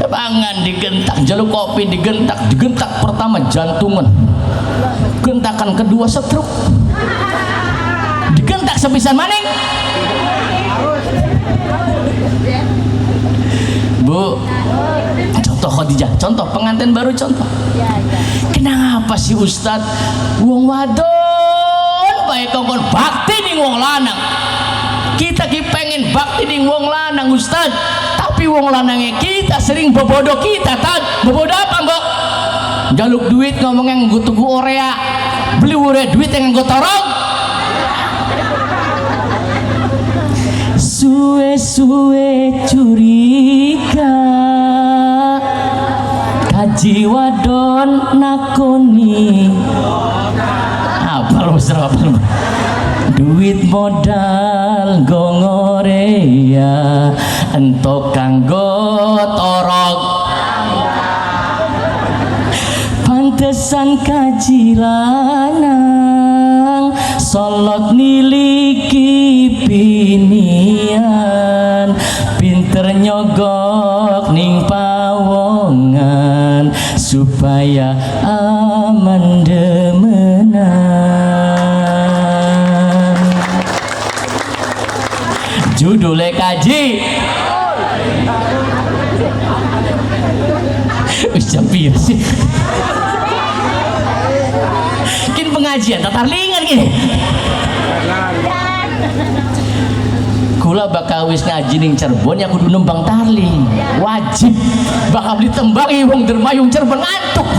pangan digentak jaluk kopi digentak pertama jantungan gentakan kedua stroke digentak sepisan maning Bu contoh Khadijah contoh pengantin baru contoh kenapa sih Ustad wong wadon baik kongkon bakti ning wong lanang kita pengen bakti ning wong lanang Ustad tapi wong lanangnya kita sering bebodo kita tan bebodo apa mbak jaluk duit ngomong yang gue tugu orea beli urea duit yang gue torong suwe-suwe curiga kaji wadon nakoni apa duit modal gongorea entok kanggo torok pantesan kaji lanang solot niliki binian pinter nyogok ning pawongan supaya aman demenan judulnya kaji Ucapir sih kin pengajian tatarlingan gini kula bakal wis ngaji ning Cirebon ya kudu nembang tarling wajib bakal ditembangi wong dermayung Cirebon ngantuk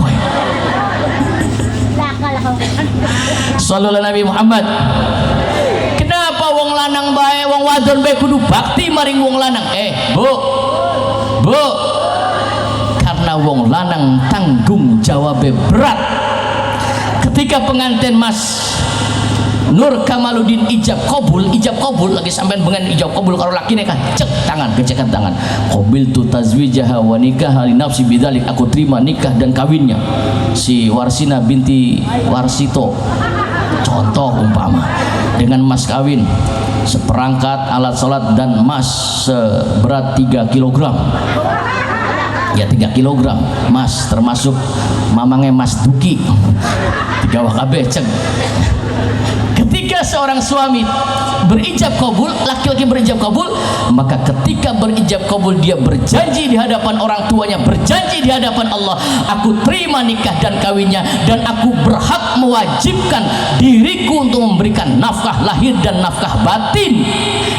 sallallahu Nabi Muhammad kenapa wong lanang bae wong wadon bae kudu bakti maring wong lanang bu karena wong lanang tanggung jawabnya berat ketika pengantin Mas Nur Kamaluddin ijab kabul lagi sampean bengan ijab kabul karo lakine kan cek tangan gecekan tangan qabil tu tazwijaha wa nikah li nafsi bidzalik aku terima nikah dan kawinnya si Warsina binti Warsito contoh umpama dengan mas kawin seperangkat alat sholat dan emas seberat 3 kg ya 3 kg mas termasuk mamangnya Mas Duki 3 wakabe cek ketika Jika seorang suami berijab kabul, laki-laki berijab kabul, maka ketika berijab kabul dia berjanji di hadapan orang tuanya, berjanji di hadapan Allah, aku terima nikah dan kawinnya, dan aku berhak mewajibkan diriku untuk memberikan nafkah lahir dan nafkah batin,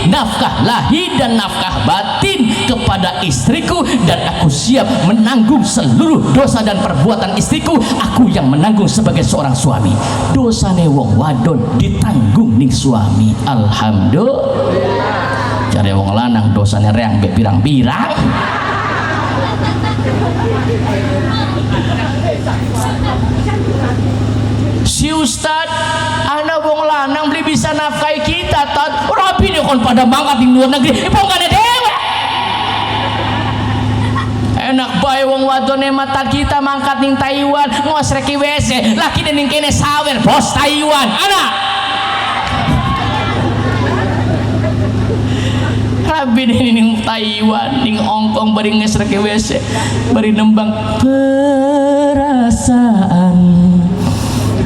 nafkah lahir dan nafkah batin kepada istriku, dan aku siap menanggung seluruh dosa dan perbuatan istriku. Aku yang menanggung sebagai seorang suami. Dosane wong wadon ditanggung ning suami. Alhamdulillah. Cari wong lanang dosane reang mbek pirang-pirang. Si Ustad, anak wong lanang beli bisa nafkahi kita, tat. Rabi nih kon pada mangkat di luar negeri, ibu gak ada dewe. Enak bae wong wadone mata kita mangkat ning Taiwan, ngosreki WC, laki ning kene sawer bos Taiwan. Anak. Rabi ning Taiwan, ning Hongkong bari ngesreki WC, bari nembang perasaan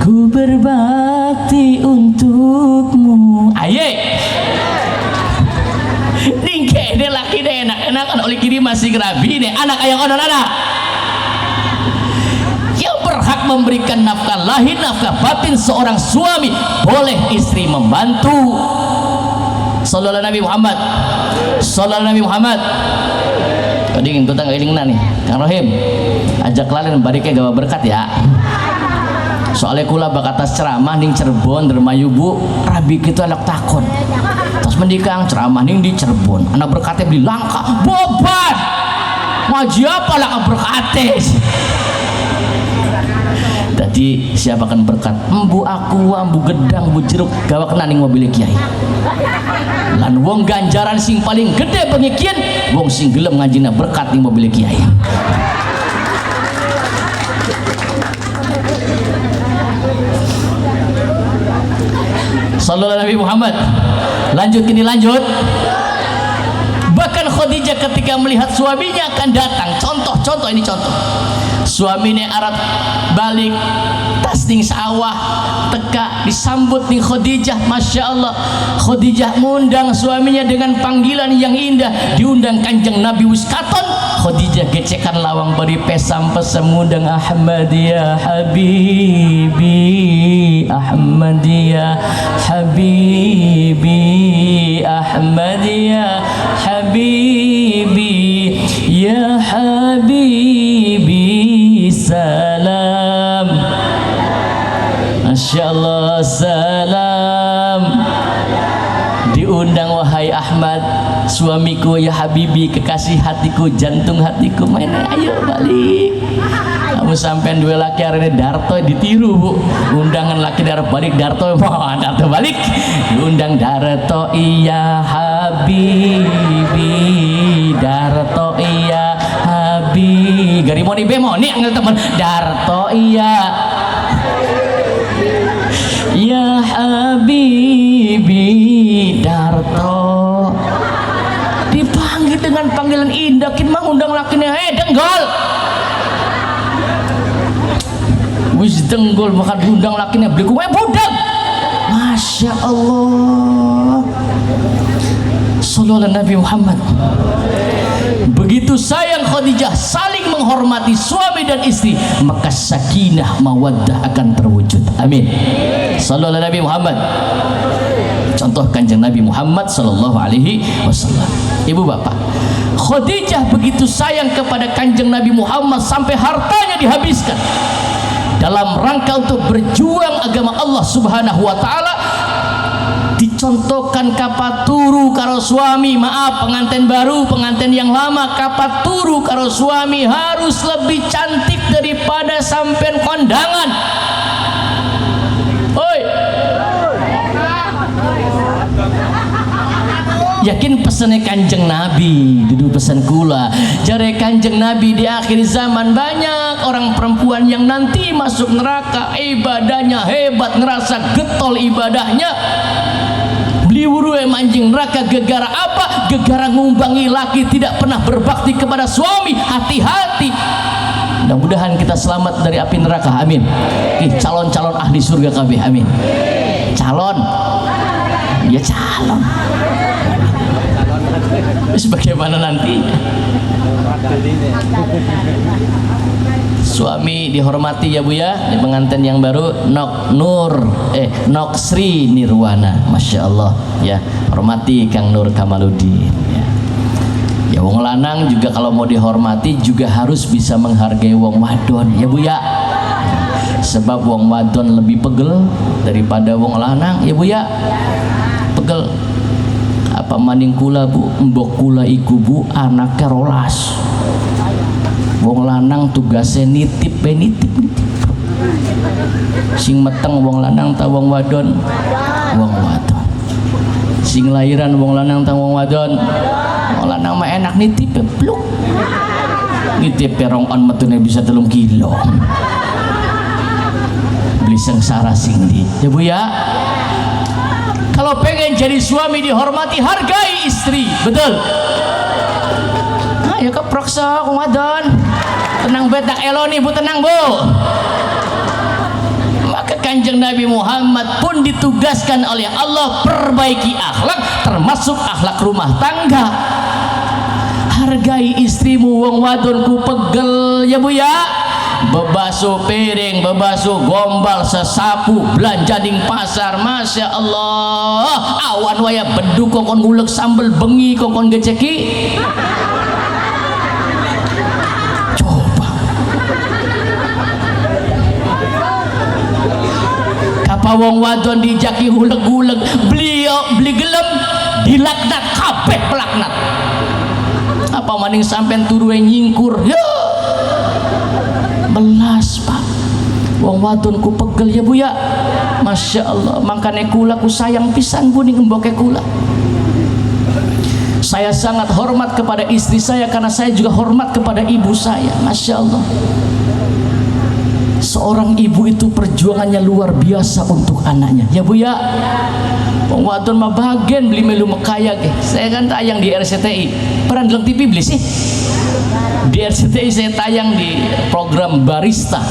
ku berbakti untukmu. Aye. Ning kene laki deh enak-enakan oleh kiri masih kerabi deh. Anak ayang ono anak. Yang berhak memberikan nafkah lahir, nafkah batin seorang suami, boleh istri membantu. Sallallahu Nabi Muhammad. Sallallahu Nabi Muhammad. Kadingin tutang ilingna nih. Kang Rohim, ajak kalian barike gawa berkat ya. Soalnya kula bakatas ceramah ning Cirebon dermayu bu rabi kita anak takon terus mendikang ceramah ning di Cirebon anak berkatnya beli langka bobat ngaji apa lah berkatnya. Jadi siapa kan berkat embu aku ambu gedang bu jeruk gawa kena ning mobil kiai lan wong ganjaran sing paling gede pengikian wong sing gelem ngajina berkat ning mobil kiai. Sallallahu Nabi Muhammad. Lanjut ini lanjut. Bahkan Khadijah ketika melihat suaminya akan datang, contoh ini contoh. Suaminya arat balik tas ning sawah teka disambut ning Khadijah, masya Allah. Khadijah mengundang suaminya dengan panggilan yang indah, diundang Kanjeng Nabi Wiskaton. Khadijah gecekan lawang beri pesam pesemudang Ahmad ya Habibi, Ahmad ya Habibi, Ahmad ya Habibi, ya Habibi, salam. Masya Allah, salam. Diundang wahai Ahmad, suamiku ya Habibi, kekasih hatiku, jantung hatiku, main ayo balik. Kamu sampean dua laki arene Darto ditiru bu, undangan laki Darto balik, Darto mau Darto balik, diundang Darto iya Habibi, Darto iya Habibi, gari mau bemoni angel teman Darto iya ya Habibi, Darto dipanggil dengan panggilan indah. Kin mengundang lakinya denggol wis denggol maka diundang lakinya beli kue budak. Masya Allah. Sallallahu Nabi Muhammad. Begitu sayang Khadijah saling menghormati suami dan istri, maka sakinah mawaddah akan terwujud. Amin. Sallallahu Nabi Muhammad. Contoh Kanjeng Nabi Muhammad sallallahu alaihi wasallam. Ibu bapak, Khadijah begitu sayang kepada Kanjeng Nabi Muhammad sampai hartanya dihabiskan dalam rangka untuk berjuang agama Allah Subhanahu wa taala. Dicontohkan kapaturu karo suami, maaf pengantin baru, pengantin yang lama, kapaturu karo suami harus lebih cantik daripada sampean kondangan. Oi, yakin pesannya Kanjeng Nabi, duduk pesan kula jare Kanjeng Nabi di akhir zaman banyak orang perempuan yang nanti masuk neraka, ibadahnya hebat, ngerasa getol ibadahnya, beli wuru manjing neraka. Gegara apa? Gegara ngumbangi laki tidak pernah berbakti kepada suami. Hati-hati, mudah-mudahan kita selamat dari api neraka, amin. Calon-calon ahli surga kabeh, amin. Calon dia calon. Sebagaimana nantinya. Suami dihormati ya Bu ya, di pengantin yang baru Nok Sri Nirwana, Masya Allah ya, hormati Kang Nur Kamaludin ya. Ya wong lanang juga kalau mau dihormati juga harus bisa menghargai wong wadon ya Bu ya, sebab wong wadon lebih pegel daripada wong lanang ya Bu ya, pegel. Apa maning kula Bu, mbok kula iku Bu anaknya rolas, wong lanang tugasnya nitip sing meteng wong lanang ta wong wadon, wong wadon sing lahiran wong lanang ta wong wadon, wong lanang mah enak nitip pluk, nitip perong on metune bisa 3 kilo, beli sengsara sing di ya Bu ya. Kalau pengen jadi suami dihormati, hargai istri, betul. Nah, ya keproksa kumadon. Tenang betak eloni Bu, tenang Bu. Maka Kanjeng Nabi Muhammad pun ditugaskan oleh Allah perbaiki akhlak, termasuk akhlak rumah tangga. Hargai istrimu, wong wadonku pegel ya Bu ya. Bebasu piring, bebasu gombal, sesapu, belanja ding pasar, Masya Allah. Awan waya beduk kokon ngulek sambel bengi kokon geceki. Coba. Kapa wong wadon dijaki hulek-hulek, beli gelem dilaknat kabeh pelaknat. Apa maning sampean turu nyingkur. Ya. Belas Pak, wong wadonku pegel ya Bu ya, Masya Allah. Makanya kula ku sayang pisan Bu ning emboke kula. Saya sangat hormat kepada istri saya karena saya juga hormat kepada ibu saya, Masya Allah. Seorang ibu itu perjuangannya luar biasa untuk anaknya ya Bu ya. Wong wadon mah bagian beli melu mekaya ke. Saya kan tayang di RCTI, pernah di TV beli sih. Di RCTI saya tayang di program Barista,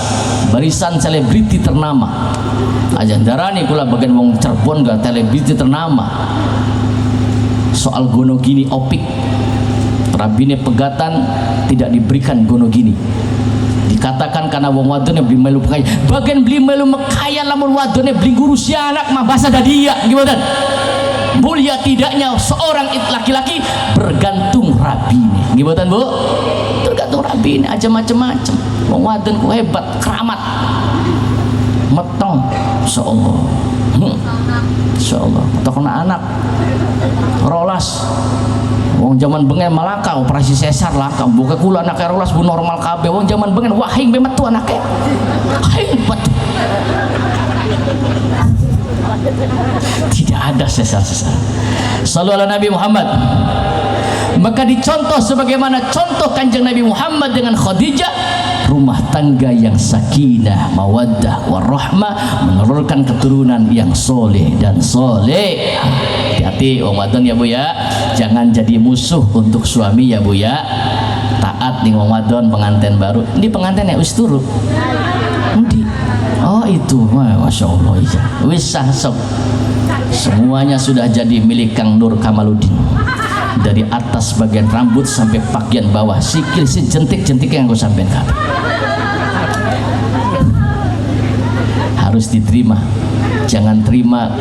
barisan selebriti ternama. Ajandarani kula bagian wong Cirebon gak selebriti ternama. Soal gono gini opik, Rabine pegatan tidak diberikan gono gini. Dikatakan karena wong wadone beli melu mekaya, bagian beli melu mekaya lamun wadone beli guru si anak mah bahasa dadia gimana? Mulia tidaknya seorang laki-laki bergantung rabine gimana Bu? Tergantung rabine aja macem-macem. Wong wadon ku hebat, keramat, metong, insyaallah, insyaallah. Tokna anak rolas, wong zaman bengen malaka operasi sesar langka, buka kula anaknya rolas bu normal kabeh. Wong zaman bengen wahing be metu anaknya, wahing metu. Tidak ada sesar-sesar. Sallallahu alaihi Nabi Muhammad. Maka dicontoh sebagaimana contoh Kanjeng Nabi Muhammad dengan Khadijah, rumah tangga yang sakinah, mawaddah, warahmah, menurunkan keturunan yang soleh dan soleh. Hati-hati wong wadon ya Bu ya, jangan jadi musuh untuk suami ya Bu ya. Taat nih wong wadon pengantin baru. Ini pengantin ya wis turu. Oh itu, Masya Allah iya. Wis sok. Semuanya sudah jadi milik Kang Nur Kamaludin. Dari atas bagian rambut sampai bagian bawah, sikil si jentik-jentik yang gue sampaikan harus diterima. Jangan terima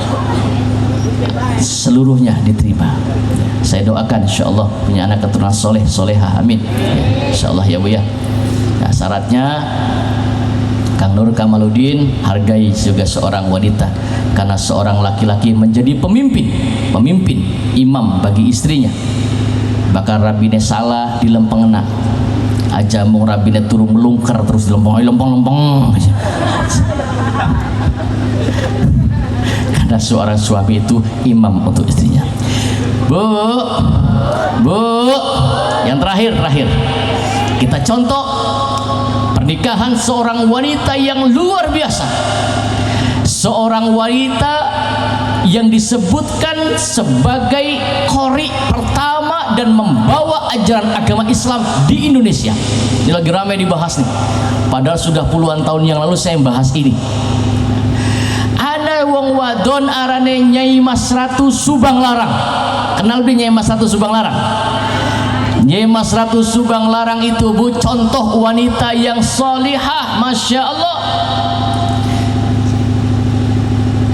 seluruhnya, diterima. Saya doakan insya Allah punya anak keturunan soleh soleha, amin. Insya Allah ya Bu ya. Nah, syaratnya Kang Nur Kamaludin hargai juga seorang wanita, karena seorang laki-laki menjadi pemimpin, imam bagi istrinya. Bahkan rabine salah di lempengna aja mau rabine turun melungker terus di lempeng karena seorang suami itu imam untuk istrinya. Bu, yang terakhir kita contoh pernikahan seorang wanita yang luar biasa, seorang wanita yang disebutkan sebagai qori pertama dan membawa ajaran agama Islam di Indonesia. Ini lagi ramai dibahas nih, padahal sudah puluhan tahun yang lalu saya bahas ini. Ada wong wadon arane Nyai Mas Ratu Subang Larang. Kenal di Nyai Mas Ratu Subang Larang? Nyai Mas Ratu Subang Larang itu Bu contoh wanita yang solihah, Masya Allah.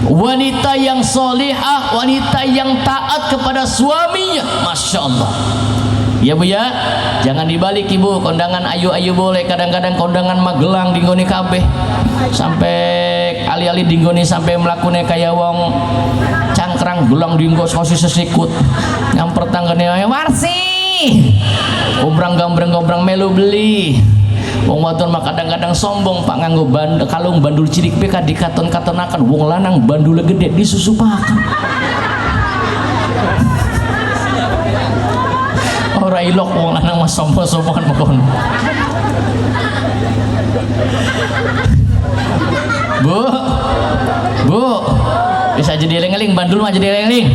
Wanita yang solihah, wanita yang taat kepada suaminya, Masya Allah. Ya Bu ya, jangan dibalik Ibu, kondangan ayu-ayu boleh, kadang-kadang kondangan Magelang dinggoni kabeh, sampai ali-ali dinggoni sampai melakukan kayak wong cangkrang gelang dinggo sosis sesikut yang pertanggane warsi gombrang melu beli. Wong wadon mah kadang-kadang sombong Pak nganggo kalung bandul cilik beka dikaton-katonakan, wong lanang bandule gede disusupakan. Ora ilok wong lanang mah sombong-sombongan mekon. Bu, bisa jadi eling-eling, bandul mah jadi eling-eling.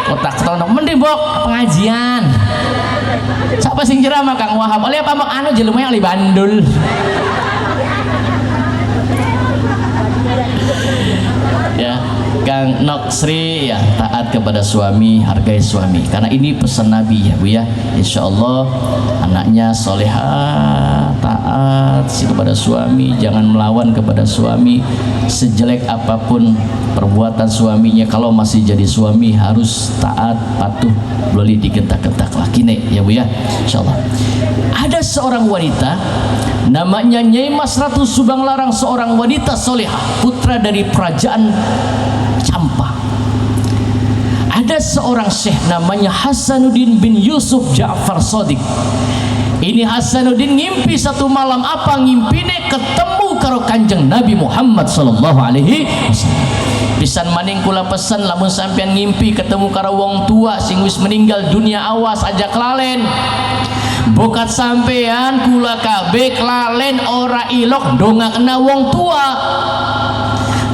Otak tono mending bok pengajian. Siapa sing ceramah Kang Wahab? Oleh apa mak anu jelema ahli bandul. Ya, Kang Noksri ya taat kepada suami, hargai suami. Karena ini pesan Nabi ya Bu ya. Insya Allah anaknya soleha, taat kepada suami, jangan melawan kepada suami. Sejelek apapun perbuatan suaminya, kalau masih jadi suami harus taat, patuh, boleh digentak-gentak lakine ya Bu ya. Insya Allah. Ada seorang wanita namanya Nyai Mas Ratu Subang Larang, seorang wanita soleha, putra dari kerajaan Campa. Ada seorang syekh namanya Hasanuddin bin Yusuf Ja'far Shadiq. Ini Hasanuddin ngimpi satu malam, apa ngimpine ketemu karo Kanjeng Nabi Muhammad sallallahu alaihi wasallam. Pisan maning kula pesan lamun sampean ngimpi ketemu karo wong tua sing wis meninggal dunia, awas aja kelalen. Bokat sampean kula kabeh kelalen ora ilok dongakna wong tua.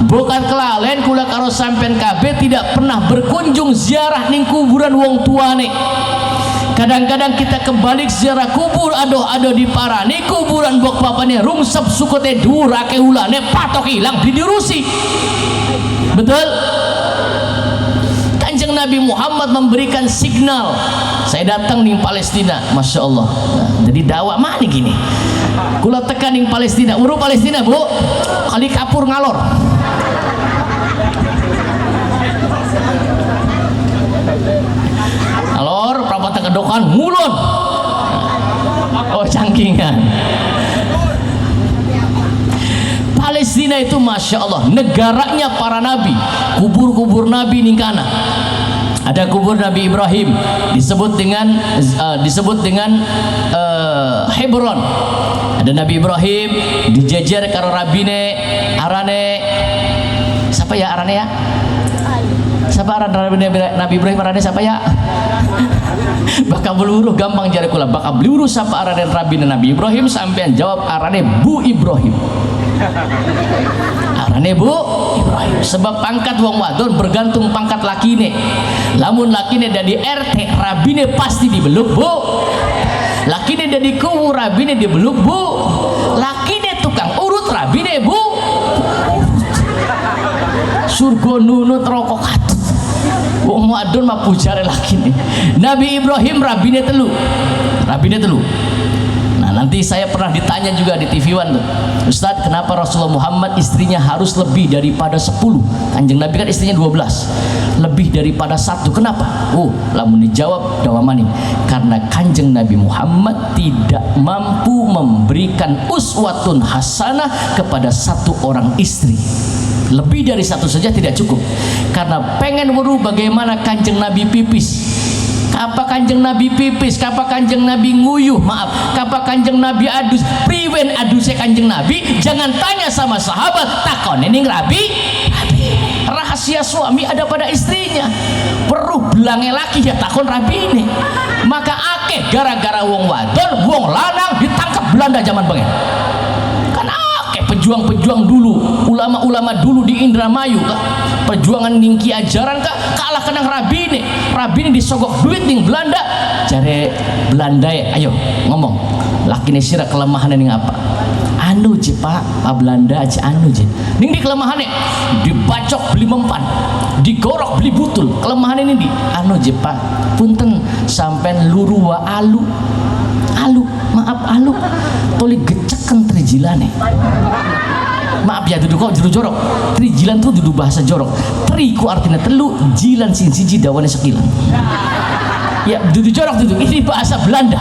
Bukan kelalen kula karo sampean kabeh tidak pernah berkunjung ziarah ning kuburan wong tuane. Kadang-kadang kita kebalik ziarah kubur, aduh di parani kuburan bok papane rungsep sukote dhuwur akeh ulane patok hilang didirusi. Betul? Kanjeng Nabi Muhammad memberikan signal, saya datang ning Palestina, Masya Allah. Nah, jadi dakwah mana gini? Kula tekan ning Palestina, urus Palestina Bu, kali kapur ngalor. Alor prapatan kedokan ngulon. Oh cangkingan. Palestina itu Masya Allah negaranya para nabi, kubur-kubur nabi ningkana. Ada kubur Nabi Ibrahim disebut dengan Hebron. Ada Nabi Ibrahim dijejer karo rabine arane siapa ya arane ya? Siapa arane Nabi Ibrahim arane siapa ya? Bakal beluruh gampang jare kula, bakal beluruh siapa arane rabine Nabi Ibrahim, sampean jawab arane Bu Ibrahim. Arane Bu Ibrahim. Sebab pangkat wong wadon bergantung pangkat lakine. Lamun lakine dari RT, rabine pasti dibeluk Bu. Lakine dari kuwu, rabine dibeluk Bu. Lakine tukang urut, rabine Bu. Surga nunut rokok katut. Wong wadon mah pujare lakine. Nabi Ibrahim rabine telu. Nah nanti saya pernah ditanya juga di TV One tuh, Ustadz kenapa Rasulullah Muhammad istrinya harus lebih daripada 10? Kanjeng Nabi kan istrinya 12, lebih daripada 1, kenapa? Lamun dijawab dawamani, karena Kanjeng Nabi Muhammad tidak mampu memberikan uswatun hasanah kepada satu orang istri. Lebih dari 1 saja tidak cukup, karena pengen weruh bagaimana Kanjeng Nabi pipis. Apa Kanjeng Nabi pipis, apa Kanjeng Nabi nguyuh, maaf, apa Kanjeng Nabi adus, priwen adusnya Kanjeng Nabi, jangan tanya sama sahabat, takon ning Rabi. Rahasia suami ada pada istrinya. Perlu belange laki ya takon Rabi ini. Maka akeh gara-gara wong wadon, wong lanang ditangkap Belanda zaman bengen. Kan akeh pejuang-pejuang dulu, ulama-ulama dulu di Indramayu, perjuangan ningki ajaran kak kalah kenang rabine disogok duit ning Belanda cari Belanda ya ayo ngomong laki nih sira kelemahan ning apa anu je pak Belanda aja anu je ning di kelemahannya dibacok beli mempan digorok beli butul kelemahan ini di anu je pak punten sampai luru wa alu maaf alu toli geceken trijilane maaf ya duduk kok jero jorok trijilan tuh duduk bahasa jorok triku artinya telu jilan siji dawane sekilan ya duduk jorok duduk ini bahasa Belanda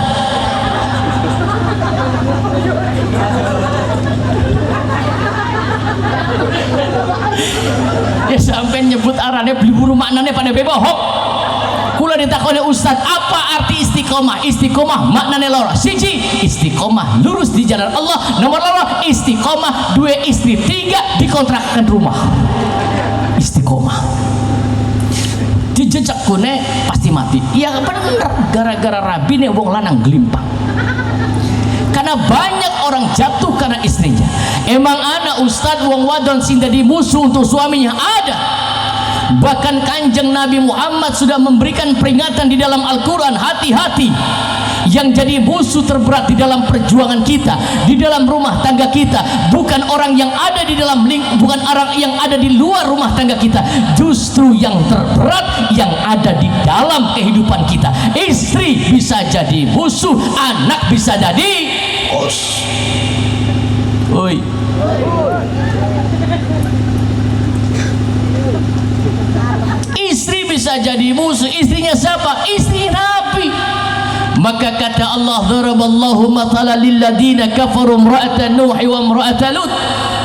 ya sampai nyebut arane beli buru maknanya pada bebohok kula ditakoni ustad apa arti istiqomah maknanya loro siji istiqomah lurus di jalan Allah nomor loro istiqomah dua istri tiga dikontrakkan rumah istiqomah dijejak kune pasti mati ya bener gara-gara rabine wong lanang gelimpang karena banyak orang jatuh karena istrinya emang anak ustad wong wadon sing jadi musuh untuk suaminya ada bahkan kanjeng Nabi Muhammad sudah memberikan peringatan di dalam Al-Quran hati-hati yang jadi musuh terberat di dalam perjuangan kita di dalam rumah tangga kita bukan orang yang ada di dalam bukan orang yang ada di luar rumah tangga kita justru yang terberat yang ada di dalam kehidupan kita istri bisa jadi musuh anak bisa jadi bos oi istri bisa jadi musuh istrinya siapa? Istri Nabi maka kata Allah daraballahu mathalan lil ladina kafaru imra'atan nuhi wa imra'atan lut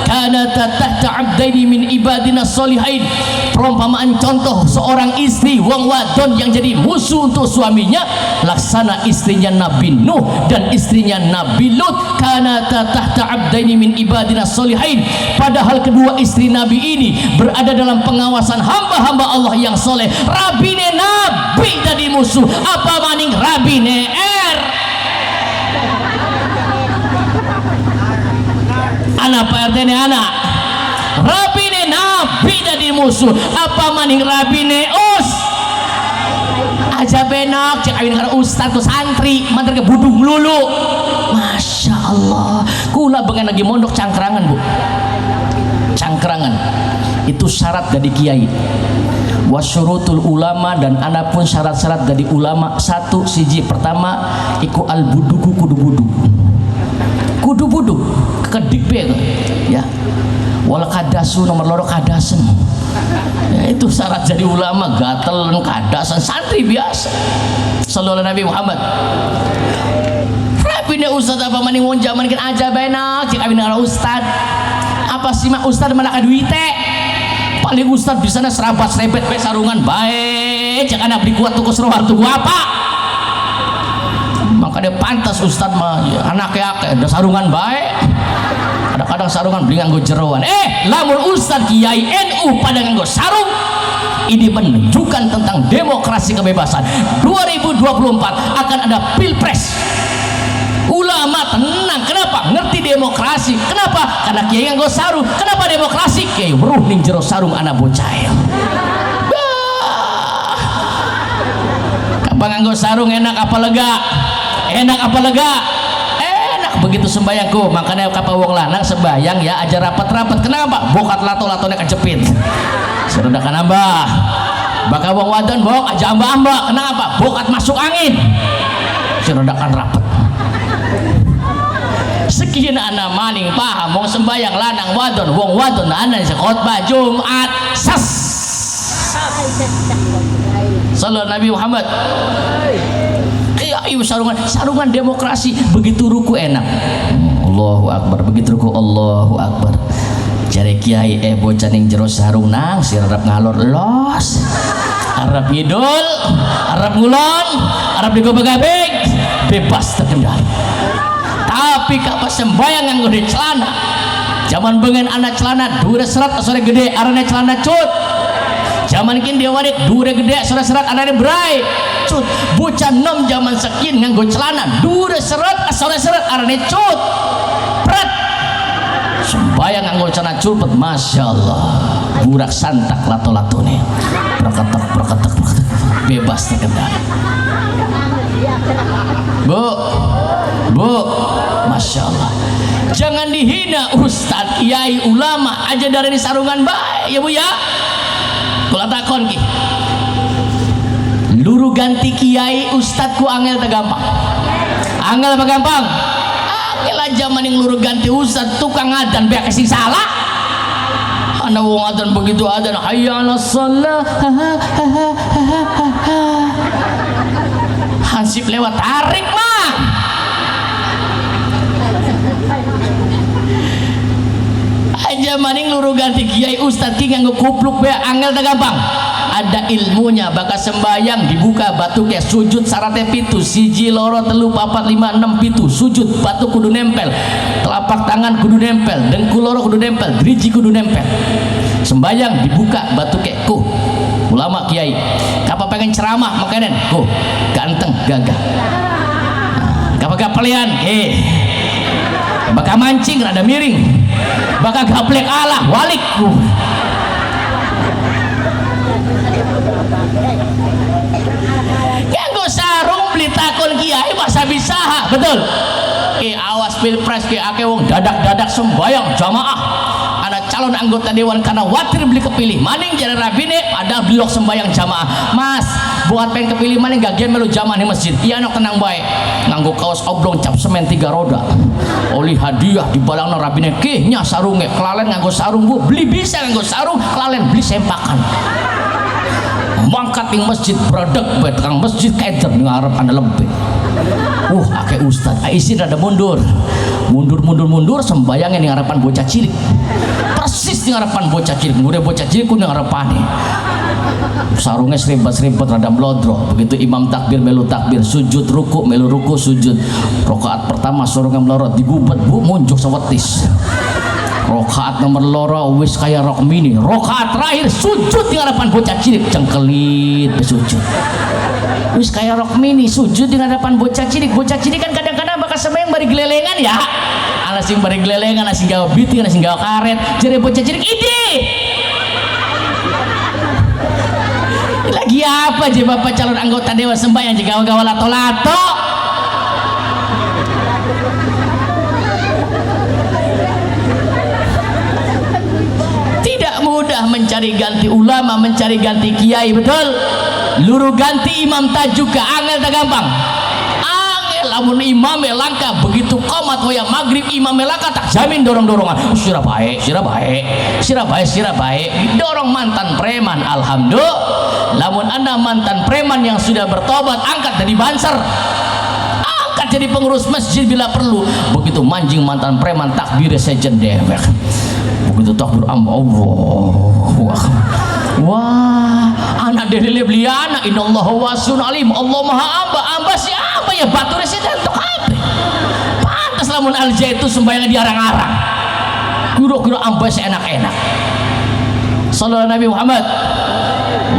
kanata tahta 'abdaini min ibadina sholihain perumpamaan contoh seorang istri wong wadon yang jadi musuh untuk suaminya laksana istrinya Nabi Nuh dan istrinya Nabi Lut kanata tahta 'abdaini min ibadina sholihain padahal kedua istri Nabi ini berada dalam pengawasan hamba-hamba Allah yang soleh rabine Nabi jadi musuh apa maning rabine anak Pak RT ini anak rabine Nabi jadi musuh apa maning rabine us aja benak cek awin dengan ustaz tuh santri mantar ke budung lulu Masya Allah kula bengen lagi mondok cangkrangan bu cangkrangan itu syarat dari kiai wasyurutul ulama dan anak pun syarat-syarat dari ulama satu siji pertama iku al buduku kudu budu kedik be ya wala kadasu nomor loro kadasen ya itu syarat jadi ulama gatel kadasan santri biasa sallallahu Nabi Muhammad rapine ustad apa maning wong zaman kan aja benak cik abin ala ustad apa sih mak ustad mana kaduite paling ustad di sana serabat serempet be sarungan baik cik anak beli kuat tuku serohan tuku apa maka dia pantas ustad mah ya, anaknya ada sarungan baik kadang-kadang sarungan beli nganggo jeroan lamun ustad kiai NU pada nganggo sarung ini menunjukkan tentang demokrasi kebebasan 2024 akan ada pilpres ulama tenang kenapa ngerti demokrasi kenapa karena kiai nganggo sarung kenapa demokrasi kiai weruh ning jero sarung anak bocah kapan nganggo sarung enak apa lega enak begitu sembayangku makanya kapal wong lanang sembayang ya aja rapat-rapat kenapa bokat lato-latonya kejepit sudah kan abah bakal wong wadon bok aja amba-amba kenapa bokat masuk angin sudah kan rapat sekian anak maning paham mau sembayang lanang wadon wong wadon anak khotbah Jumat sas sallallahu Nabi Muhammad ayo sarungan demokrasi begitu ruku enak Allahu Akbar begitu ruku Allahu Akbar jare kiai bocah ning jero sarung nang si arep ngalor los arep ngidul arep ngulon arep digobek-gobek bebas terkendali tapi kapan sembayang nganggo di celana zaman bengen anak celana dure serat sore gede arane celana cut zaman kini dia wadik dure gede serat-serat anaknya berai cut bocah nom zaman sekin nganggo celana dure serat serat arane cut pret sembayang nganggo celana culpet, masya Allah, burak santak lato-latone, berketek bebas terkendali. Bu, masya Allah, jangan dihina ustad, kiai, ulama aja dari di sarungan baik ya bu ya. Kula takon ki, luru ganti kiai ustad ku angel tak gampang? Angel apa gampang? Angel aja maning luru ganti ustad, tukang adan biar kasih salah. Ana wong adan begitu adan, hayya 'alas shalah, hansip lewat tarik mah. Aja maning luru ganti kiai ustad ki nganggo kupluk be angel tak gampang. Ada ilmunya, bakal sembayang dibuka batu kayak sujud syaratnya pitu, siji loro telu papat lima enam pitu, sujud batu kudu nempel, telapak tangan kudu nempel, dengkul loro kudu nempel, driji kudu nempel. Sembayang dibuka batu kayak ku ulama kiai kapa pengen ceramah makanan ku ganteng gagah, kapa gapelian bakal mancing rada miring, bakal gaplek Allah walik nganggo sarung beli takon kiai masa bisa betul. Awas pilpres ki ake wong dadak sembayang jamaah, anak calon anggota dewan karena watir beli kepilih maning jadi rabine ada blok sembayang jamaah. Mas buat pengen kepilih maning gak gen melu jamaah di masjid, iya anak tenang baik, nganggo kaos oblong cap semen 3 roda, oli hadiah di balangna rabine ki nya sarunge kelalen nganggo sarung bu, beli bisa nganggo sarung kelalen beli sempakan mangkat di masjid bradek bae tukang masjid keder ngarep anda lebih. Ake ustad isin rada mundur sembayangnya di harapan bocah cilik, persis di harapan bocah cilik, ngure bocah cilik ku di harapannya sarungnya seribet rada melodro. Begitu imam takbir melu takbir, sujud ruku melu ruku sujud, rokaat pertama sarungnya melorot digubet bu munjuk sewetis, rokaat nomor loro wis kaya rok mini, rokaat terakhir sujud di hadapan bocah cilik cengkelit bersujud, wis kaya rok mini sujud di hadapan bocah cilik kan kadang-kadang bakal sembahyang bari gelelengan ya, ala sing bari gelelengan, ala sing gawe biti, ala sing gawe karet, jadi bocah cilik ide lagi apa aja bapak calon anggota dewan sembahyang juga gawe lato-lato. Mudah mencari ganti ulama, mencari ganti kiai, betul. Luru ganti imam tajuk ke angel tak gampang. Angel lamun imam langka begitu qomat waya maghrib imam langka tak jamin dorong-dorongan. Sira baik. Dorong mantan preman, alhamdulillah. Lamun Anda mantan preman yang sudah bertobat, angkat dari banser. Angkat jadi pengurus masjid bila perlu. Begitu manjing mantan preman takbirnya sejen dewek. Begitu takbir Allah, wah anak delile beli anak, innallaha wasiun alim, Allah maha amba siapa ya batu residen untuk apa pantas lamun alja itu sembahyang diarang-arang kira-kira amba seenak-enak. Sallallahu Nabi Muhammad,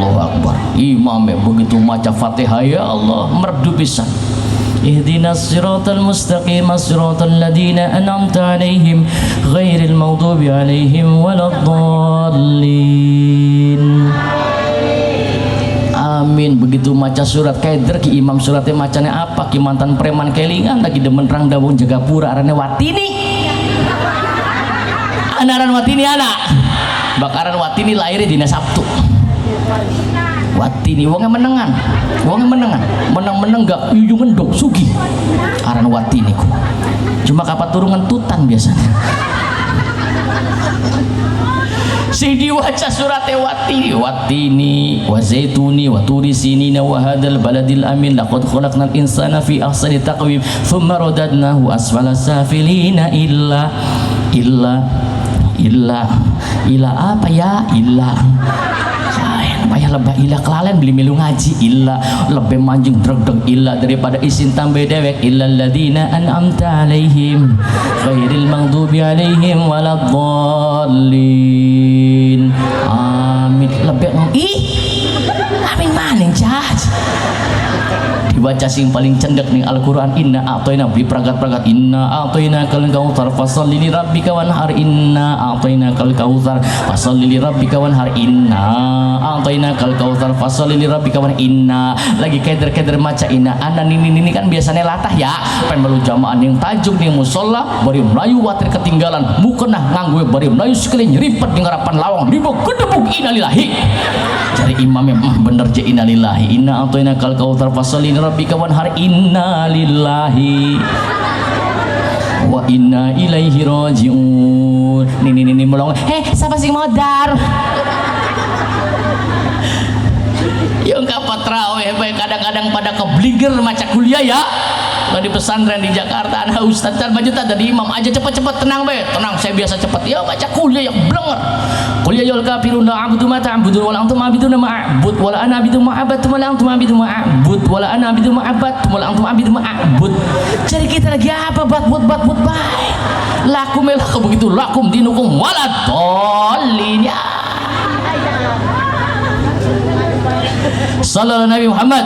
Allahu Akbar, imamnya begitu maca Fatihah ya Allah merdu pisan. Ihdinas siratal mustaqim siratal ladzina an'amta 'alaihim ghairil maghdubi 'alaihim waladdallin. Amin. Begitu maca surat kaider ki imam suratnya macanya apa ki mantan preman kelingan lagi demen rang dawung jaga pura arane watini. Anaran watini anak. Bakaran watini lahirnya dina Sabtu. Watini wongnya menengan menang gak yuyung endok sugi aran watini ku cuma kapat turungan tutan biasanya si diwaca surat watini wa zaituni wa turi sinina wa hadal baladil amin laqad khalaqnal insana fi ahsani taqwim thumma radadnahu asfala safilina illa apa ya payah lebah ilah kelalen beli milu ngaji ilah lebih manjing dreg-dreg ilah daripada isin tambah dewek illal ladzina an'amta alaihim ghairil maghdubi alaihim waladdallin. Amin. Lebih amin maning cah dibaca sing paling cendek nih Al-Quran. Inna a'toina bi peragat-peragat inna a'toina kal kautsar fasholli li rabbika wanhar inna a'toina kal kautsar fasholli li rabbika wanhar inna a'toina kal kautsar fasholli li rabbika wanhar inna. Lagi keder-keder maca inna ana ini kan biasanya latah ya pen melu jamaah yang tajuk nih musola bari melayu watir ketinggalan mukenah nganggo bari melayu sekali nyeripet di ngarapan lawang dibuk kedebuk innalillahi. Cari imam yang bener je innalillahi. Inna a'toina kal kautsar fasholli li rabbika wanhar inna lillahi wa inna ilaihi rajiun. Ini melong siapa sih modar yang kapan terawih kadang-kadang pada keblinger maca kuliah ya. Kalau di pesantren di Jakarta ada ustaz dan baju tak ada di imam aja cepet-cepet tenang tenang saya biasa cepet ya baca kuliah yang blenger. Kuliah yul kafirun a'budu ma ta'budun wala antum a'buduna ma'bud wala ana a'budu ma'abad wala antum a'budu ma'bud wala ana a'budu ma'abad wala antum a'budu ma'bud. Jadi kita lagi apa buat baik. Lakum begitu lakum dinukum wala dallin ya. Sallallahu Nabi Muhammad.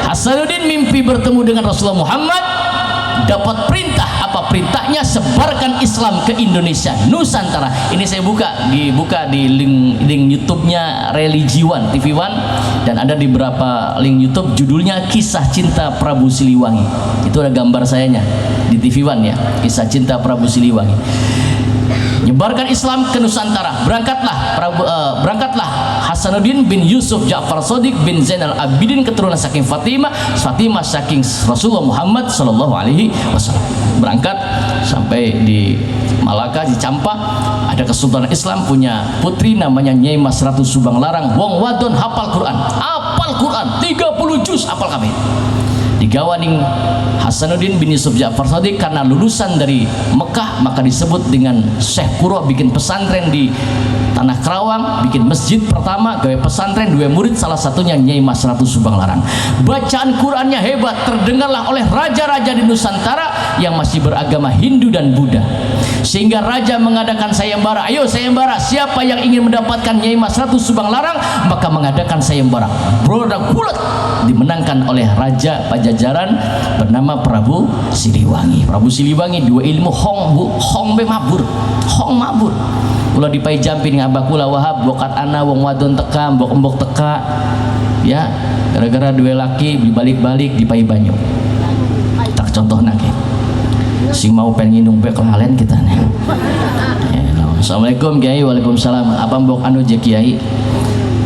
Hasanuddin mimpi bertemu dengan Rasulullah Muhammad, dapat perintah. Apa perintahnya? Sebarkan Islam ke Indonesia, Nusantara. Ini saya buka di link YouTube-nya Religi One TV One, dan ada di beberapa link YouTube judulnya Kisah Cinta Prabu Siliwangi. Itu ada gambar sayanya di TV One ya, Kisah Cinta Prabu Siliwangi. Nyebarkan Islam ke Nusantara. Berangkatlah Hasanuddin bin Yusuf Ja'far Shadiq bin Zainal Abidin, keturunan saking Fatimah saking Rasulullah Muhammad sallallahu alaihi wasallam. Berangkat sampai di Malaka, di Campa, ada Kesultanan Islam punya putri namanya Nyai Mas Ratu Subang Larang. Wong wadon hafal Quran 30 juz hafal kabeh. Digawaning Hasanuddin bin Yusuf Ja'far Shadiq karena lulusan dari Mekah, maka disebut dengan Syekh Kuro, bikin pesantren di Tanah Kerawang, bikin masjid pertama, gawe pesantren, 2 murid, salah satunya Nyai Mas Ratu Subang Larang. Bacaan Qurannya hebat, terdengarlah oleh raja-raja di Nusantara yang masih beragama Hindu dan Buddha, sehingga raja mengadakan sayembara. Ayo sayembara, siapa yang ingin mendapatkan Nyai Mas Ratu Subang Larang maka mengadakan sayembara. Produk bulat dimenangkan oleh Raja Pajajaran bernama Prabu Siliwangi. Prabu Siliwangi 2 ilmu hong mabur. Kula dipai jampi dengan abah kula Wahab, bokat ana wong wadon teka, mbok teka ya, gara-gara 2 laki dibalik-balik dipai banyu. Tak contoh nake sing mau pengen nginung bek lalen kita nih. Assalamualaikum Kiai. Waalaikumsalam. Apa mbok anu je Kiai?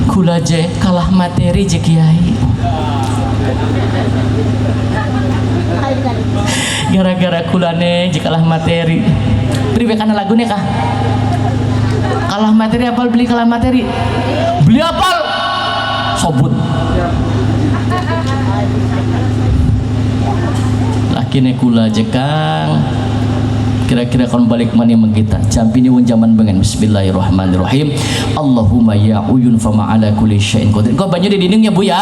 Kula je kalah materi je Kiai. Gara-gara kulane je kalah materi. Priwe kana lagune kah? Kalah materi apal beli kalah materi. Beli apal sobut. Lakine kula je Kang. Kira-kira kon balik mani mengita jampi ni zaman bengen. Bismillahirrahmanirrahim. Allahumma ya uyun fama ala kulli syai'in qadir. Kau banyak di dindingnya Bu ya.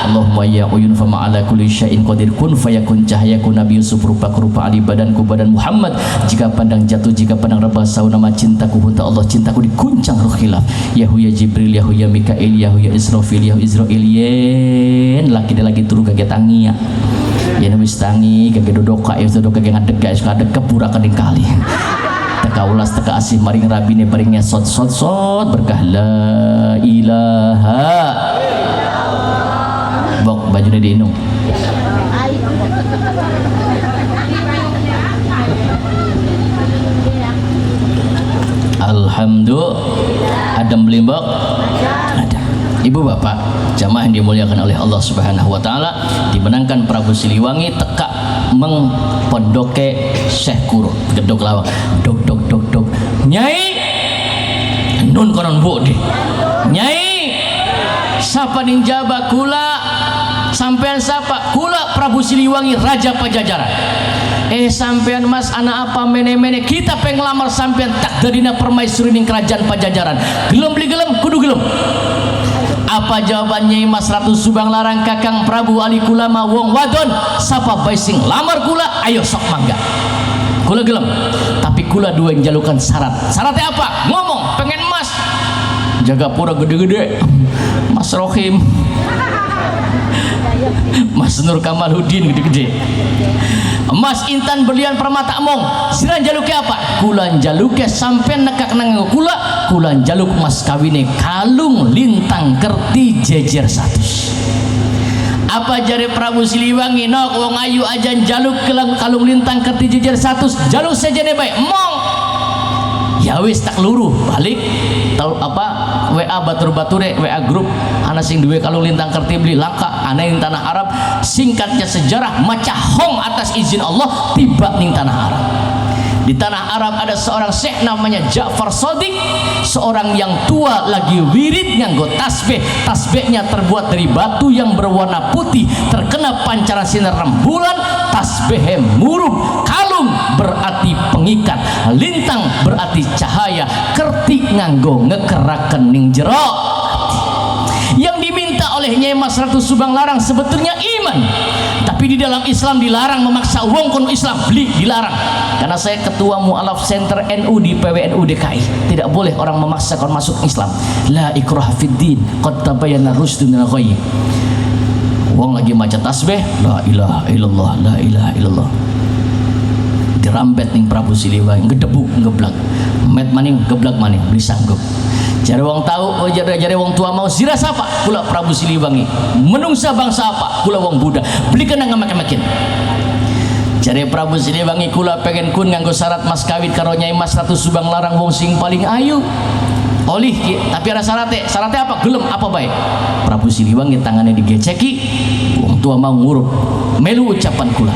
Allahumma ya uyun fama ala kulli syai'in qadir. Kun fayakun cahayaku Nabi Yusuf rupa-rupa ali badanku badan Muhammad. Jika pandang jatuh, jika pandang rebasau, nama cintaku hunta Allah, cintaku dikuncang roh khilaf. Yahu ya Jibril, yahu ya Mikail, yahu ya Israfil, yahu Israil yen. Laki dia lagi turu kaget tangi ya. Ya wis tangi kage dodoka ya dodoka kage ngadeg guys ngadeg kepura kading kali teka ulas teka asih maring rabine paringnya sot berkah la ilaha bok bajune diinung alhamdulillah. Adem belimbok ada. Ibu bapak jamaah yang dimuliakan oleh Allah Subhanahu wa taala, dimenangkan Prabu Siliwangi teka mengpondoke Syekh Kuro gedok lawang dok Nyai nun konon bu deh Nyai sapa ninjaba kula sampean sapa kula Prabu Siliwangi Raja Pajajaran. Sampean mas anak apa mene-mene kita penglamar sampean tak dadina permaisuri ning kerajaan Pajajaran. Gelem beli gelem kudu gelem. Apa jawabannya Mas Ratu Subang Larang Kakang Prabu Ali Kulama wong wadon sapa bae sing lamar kula ayo sok mangga. Kula gelem, tapi kula 2 yang jalukan syarat. Syaratnya apa? Ngomong pengen emas. Jaga pura gede-gede. Mas Rohim. Mas Nur Kamaluddin gede-gede. Mas Intan Berlian Permata Among, siran jaluke apa? Kulan jaluke sampai nekak nang kula, kulan jaluk mas kawine kalung lintang kerti jejer 100. Apa jari Prabu Siliwangi, nok wong ayu ajan jaluk kalung lintang kerti jejer 100, jaluk sejene bae mong. Ya wis tak luruh balik tahu apa WA batur-bature WA grup ana sing duwe kalung lintang kerti beli langka ana ning tanah Arab. Singkatnya sejarah maca hong atas izin Allah tiba ning tanah Arab. Di tanah Arab ada seorang syekh namanya Ja'far Shadiq, seorang yang tua lagi wirid nganggo tasbih. Tasbihnya terbuat dari batu yang berwarna putih, terkena pancaran sinar rembulan. Tasbihnya murub, kalung berarti pengikat, lintang berarti cahaya, kerti nganggo ngekeraken ning jero. Yang diminta oleh Nyai Mas Ratu Subang Larang sebetulnya iman, tapi di dalam Islam dilarang memaksa wong kono Islam beli, dilarang. Karena saya ketua mualaf center NU di PWNU DKI, tidak boleh orang memaksakan masuk Islam. La ikraha fiddin, qad tabayyana rusdu minal ghayy. Wong lagi maca tasbih, la ilaha illallah, la ilaha illallah, dirambet ning Prabu Siliwangi, gedebuk ngeblak, met maning geblak maning, beli sanggup. Jare wong tahu, jare wong tua mau zira sapa? Kula Prabu Siliwangi. Menungsa bangsa apa? Kula wong Buddha. Belikan nang makin-makin. Jare Prabu Siliwangi, kula pengen kun nganggo syarat mas kawin karo Nyai Mas Ratu Subang Larang wong sing paling ayu. Olih, tapi ada syaratnya. Syaratnya apa? Gelem apa baik? Prabu Siliwangi tangannya digeceki. Wong tua mau ngurup. Melu ucapan kula.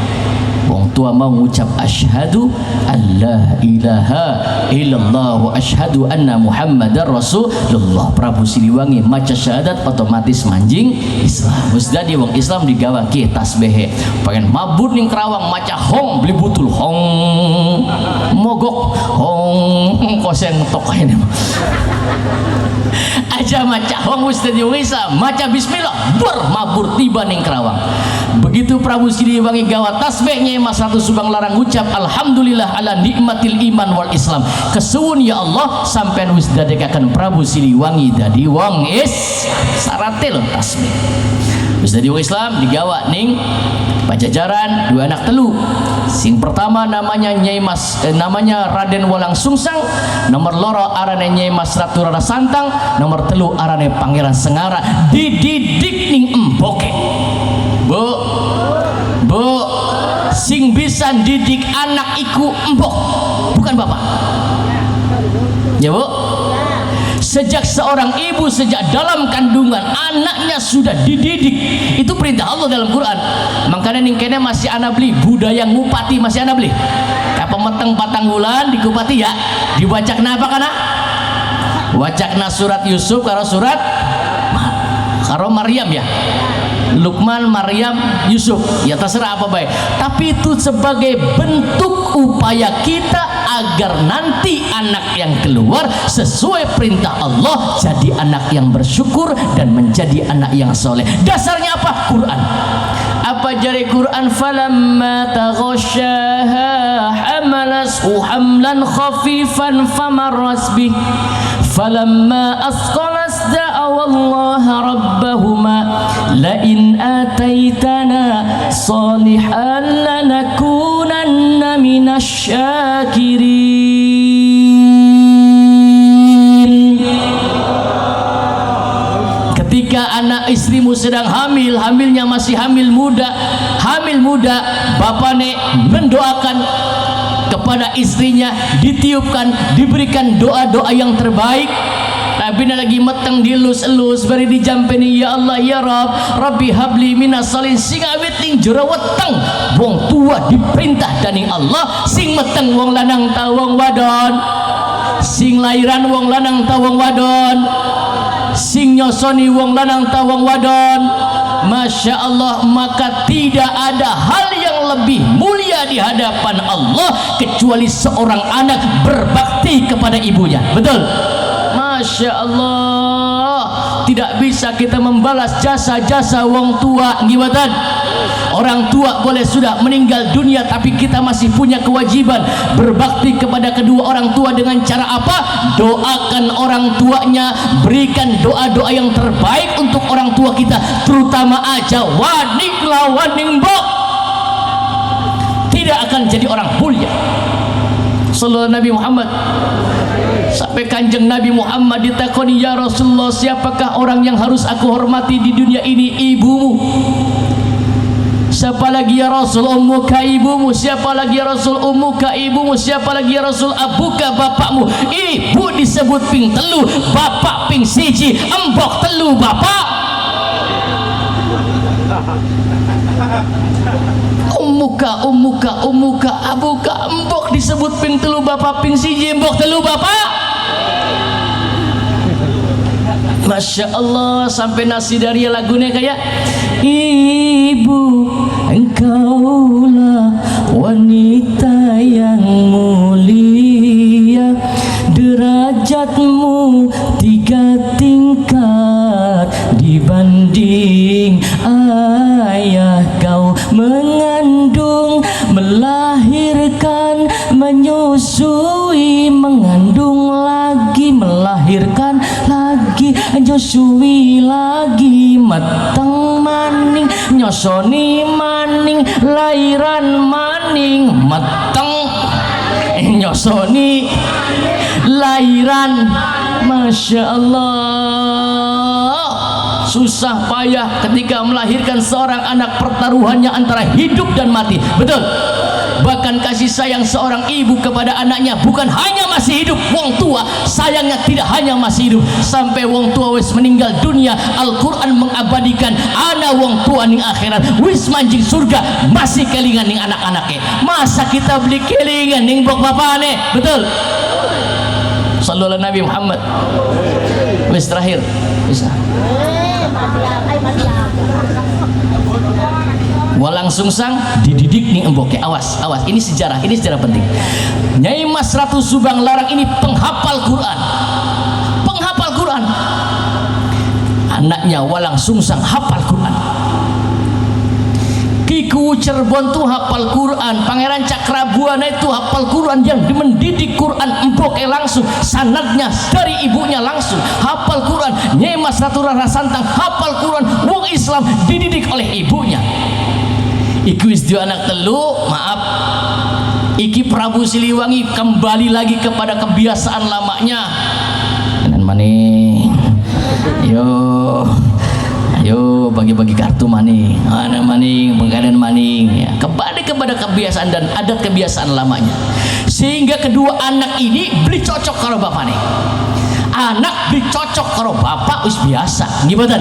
Wong tua mau ngucap asyhadu alla ilaha illallah wa asyhadu anna muhammadar rasulullah. Prabu Siliwangi maca syahadat otomatis manjing Islam. Wis dadi wong Islam digawa ki tasbih. Pengen mabur ning Kerawang maca hong beli butul hong mogok hong koseng tok ini. Aja maca hong wis dadi wong Islam, maca bismillah ber mabur tiba ning Kerawang. Begitu Prabu Siliwangi gawa tasbihnya Mas Ratu Subang Larang ucap alhamdulillah ala nikmatil iman wal Islam. Kesuwun ya Allah sampean wis dadekaken Prabu Siliwangi dadi wong syaratnya lho tasbih. Wis dadi wong Islam digawa ning Pajajaran dua anak telu. Sing pertama namanya namanya Raden Walang Sungsang, nomor loro arane Nyai Mas Ratu Rara Santang, nomor telu arane Pangeran Sengara. Dididik ning emboke. Bu, sing bisa didik anak iku embok, bukan bapak. Ya bu, sejak seorang ibu sejak dalam kandungan anaknya sudah dididik, itu perintah Allah dalam Quran. Makanya ning kene masih ana beli budaya ngupati, masih ana beli apa meteng patang bulan dikupati ya, dibaca kenapa kana wacakna surat Yusuf karo surat karo Maryam ya, Lukman, Maryam, Yusuf, ya terserah apa baik. Tapi itu sebagai bentuk upaya kita agar nanti anak yang keluar sesuai perintah Allah jadi anak yang bersyukur dan menjadi anak yang soleh. Dasarnya apa? Quran. Apa jari Quran? Falamma taghasyaha hamalashu hamlan khafifan famarras bih falamma asqalas da'awallaha rabbahuma la'in ataitana salihan lanakunanna minasyakirin. Ketika anak istrimu sedang hamil, hamilnya masih hamil muda, bapaknya mendoakan kepada istrinya, ditiupkan, diberikan doa-doa yang terbaik. Tapi lagi meteng dilus-elus bari dijampeni ya Allah ya Rabb, Rabbi habli minas salin. Sing awit ning jero weteng wong tua diperintah dening Allah, sing meteng wong lanang ta wong wadon, sing lairan wong lanang ta wong wadon, sing nyosoni wong lanang ta wong wadon. Masya Allah, maka tidak ada hal yang lebih mulia di hadapan Allah kecuali seorang anak berbakti kepada ibunya. Betul? Masya Allah, tidak bisa kita membalas jasa-jasa wong tua ngibatan. orang tua boleh sudah meninggal dunia, tapi kita masih punya kewajiban berbakti kepada kedua orang tua dengan cara apa? Doakan orang tuanya, berikan doa-doa yang terbaik untuk orang tua kita, terutama aja waning lawaning mbok, tidak akan jadi orang mulia. Sallallahu Nabi Muhammad. Sampai kanjeng Nabi Muhammad ditakoni, ya Rasulullah, siapakah orang yang harus aku hormati di dunia ini? Ibumu. Siapa lagi ya Rasul? Ummuka, ibumu. Siapa lagi ya Rasul? Ummuka, ibumu. Siapa lagi ya Rasul? Abuka, bapakmu. Ibu disebut ping telu, bapak ping siji, embok telu bapak. Ummuka, abuka, embok disebut ping telu, bapak ping siji, embok telu bapak. Masya Allah, sampai nasi dari lagunya kayak, ibu engkaulah wanita yang mulia, derajatmu 3 tingkat dibanding ayah. Kau mengandung, melahirkan, menyusui, mengandung lagi, melahirkan lagi, nyusui lagi, mateng maning, nyosoni maning, lahiran maning, mateng nyosoni, lahiran. Masya Allah, susah payah ketika melahirkan seorang anak, pertaruhannya antara hidup dan mati. Betul. Bahkan kasih sayang seorang ibu kepada anaknya bukan hanya masih hidup, wong tua sayangnya tidak hanya masih hidup, sampai wong tua wis meninggal dunia, Al-Quran mengabadikan ana wong tua ning akhirat wis manjing surga masih kelingan ning anak-anaknya. Masa kita beli kelingan ning bok bapane? Betul. Sallallahu Nabi Muhammad. Wis terakhir bisa. Walang sungsang dididik nih emboknya. Awas, ini sejarah penting. Nyai Mas Ratu Subang Larang ini penghafal Quran. Anaknya Walang Sungsang hafal Quran. Kiku Cirebon tuh hafal Quran, Pangeran Cakrabuana itu hafal Quran, yang mendidik Quran emboknya langsung, sanadnya dari ibunya langsung hafal Quran. Nyai Mas Ratu Rara Santang hafal Quran, wong Islam dididik oleh ibunya. Iki wis dua anak telu, maaf. Iki Prabu Siliwangi kembali lagi kepada kebiasaan lamanya. Kanan maning. Ayo bagi-bagi kartu maning. Mana maning, penggadan maning. Ya, kembali kepada kebiasaan dan adat kebiasaan lamanya. Sehingga kedua anak ini beli cocok karo bapak nih. Anak beli cocok karo bapak wis biasa. Gimana?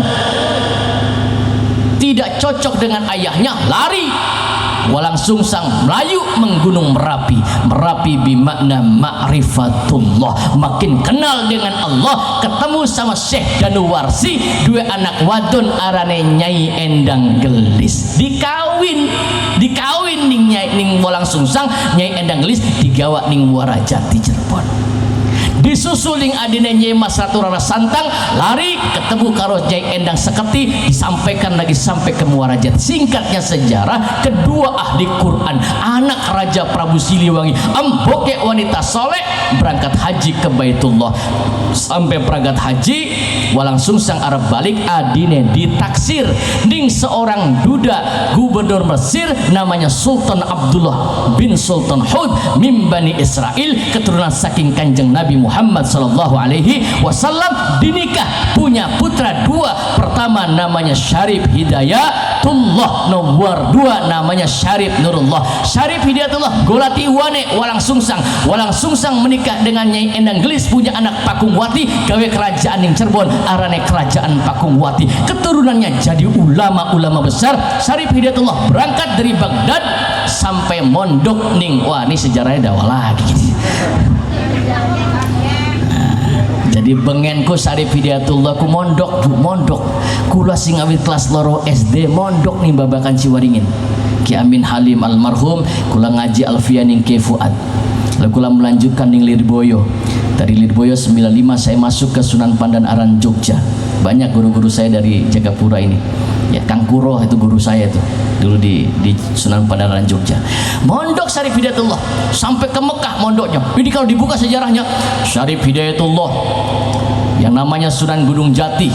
Tidak cocok dengan ayahnya, lari. Walang Sungsang melayu menggunung Merapi. Merapi bimakna ma'rifatullah, makin kenal dengan Allah. Ketemu sama Syekh Danuwarsi, dua anak wadon arane Nyai Endang Gelis. Dikawin ning Walang Sungsang, Nyai Endang Gelis digawa ning Muarajati Cirebon. Disusuling adine Nyai Mas Ratu Rara Santang, lari ketemu karo Nyai Endang Seketi, disampaikan lagi sampai ke Muarajat. Singkatnya sejarah, kedua ahli Quran, anak Raja Prabu Siliwangi, emboke wanita soleh, berangkat haji ke Baitullah. Sampai berangkat haji, Walang Sungsang arep balik, adine ditaksir ning seorang duda gubernur Mesir namanya Sultan Abdullah bin Sultan Hud min Bani Israel, keturunan saking Kanjeng Nabi Muhammad sallallahu alaihi wasallam. Dinikah, punya putra dua. Pertama namanya Syarif Hidayatullah, nomor dua namanya Syarif Nurullah. Syarif Hidayatullah golati wane Walang Sungsang. Walang Sungsang menikah dengan Nyai Endang Gelis, punya anak Pakungwati, gawe kerajaan ning Cirebon arane kerajaan Pakungwati. Keturunannya jadi ulama-ulama besar. Syarif Hidayatullah berangkat dari Baghdad sampai mondok ning, wah ini sejarahnya dawa lagi. Jadi bengenku Syarif Hidayatullah ku mondok kula sing awit kelas loro SD mondok nih babakan Ciwaringin Ki Amin Halim almarhum, kula ngaji Alfian ning Ki Fuad, lalu kula melanjutkan ning Lirboyo. Dari Lirboyo 95 saya masuk ke Sunan Pandan Aran Jogja. Banyak guru-guru saya dari Jagapura ini ya, Kang Kuroh itu guru saya itu dulu di Sunan Pandaran Jogja. Mondok Syarif Hidayatullah sampai ke Mekah mondoknya. Ini kalau dibuka sejarahnya, Syarif Hidayatullah yang namanya Sunan Gunung Jati,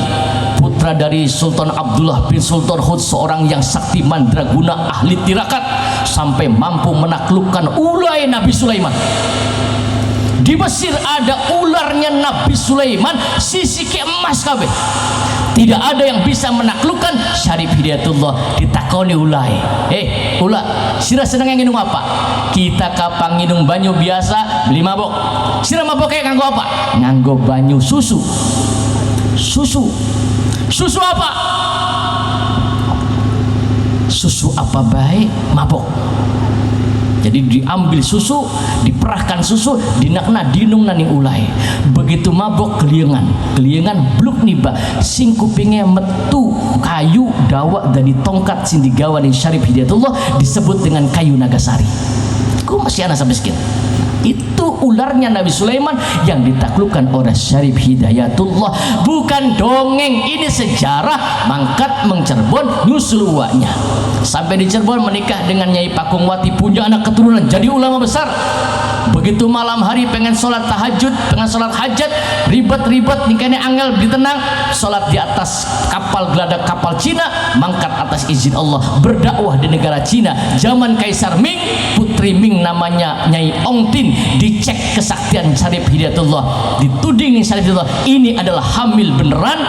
putra dari Sultan Abdullah bin Sultan Hud, seorang yang sakti mandraguna ahli tirakat, sampai mampu menaklukkan ulai Nabi Sulaiman. Di Mesir ada ularnya Nabi Sulaiman, sisi ke emas kabeh. Tidak ada yang bisa menaklukkan Syarif Hidayatullah. Ditakoni ulai, ula sira seneng nginum apa? Kita kapang nginum banyu biasa beli mabok. Sira mabok kayak nganggo apa? Nganggo banyu susu. Susu apa? Susu apa baik? Mabok. Jadi diambil susu, diperahkan susu, dinakna dinung nani ulai. Begitu mabok keliengan bluk niba, sing kupingnya metu kayu dawa dari tongkat sing digawa di Syarif Hidayatullah disebut dengan kayu Nagasari. Ku masih anak sampai sekian. Itu ularnya Nabi Sulaiman yang ditaklukkan oleh Syarif Hidayatullah. Bukan dongeng, ini sejarah. Mangkat Cirebon nyusul uaknya. Sampai di Cirebon menikah dengan Nyai Pakungwati, punya anak keturunan jadi ulama besar. Begitu malam hari pengen sholat tahajud, pengen sholat hajat, ribet nikahnya angel ditenang, sholat di atas kapal geladak kapal Cina, mangkat atas izin Allah berdakwah di negara Cina. Zaman Kaisar Ming, putri Ming namanya Nyai Ong Tin, dicek kesaktian Syarif Hidayatullah, dituding Syarif Hidayatullah ini adalah hamil beneran.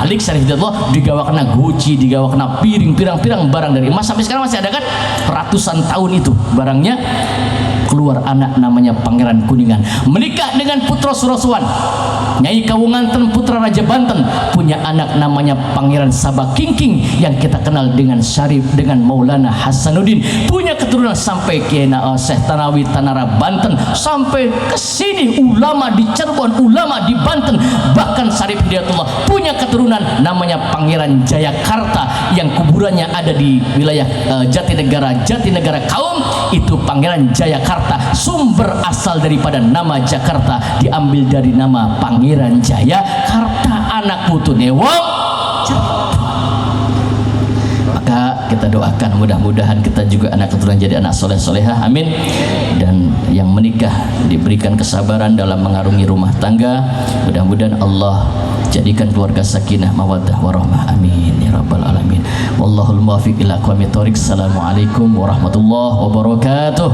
Balik Syarif Hidayatullah digawa kena guci, digawa kena piring, pirang-pirang barang dari emas, sampai sekarang masih ada kan, ratusan tahun itu barangnya. Keluar anak namanya Pangeran Kuningan, menikah dengan putra Surasuan. Nyai Kawunganten putra Raja Banten punya anak namanya Pangeran Sabah Kingking yang kita kenal dengan Syarif, dengan Maulana Hasanuddin, punya keturunan sampai ke Syekh Tanawi Tanara Banten, sampai ke sini ulama di Cirebon, ulama di Banten. Bahkan Syarif Hidayatullah punya keturunan namanya Pangeran Jayakarta yang kuburannya ada di wilayah Jatinegara Kaum. Itu Pangeran Jayakarta, sumber asal daripada nama Jakarta diambil dari nama Pangeran Jayakarta, anak putune wong. Maka kita doakan mudah-mudahan kita juga anak keturunan jadi anak soleh solehah, amin. Dan yang menikah diberikan kesabaran dalam mengarungi rumah tangga, mudah-mudahan Allah jadikan keluarga sakinah mawaddah warahmah, amin ya rabbal alamin. Wallahul muwaffiq ila aqwamit thoriq. Assalamualaikum warahmatullahi wabarakatuh.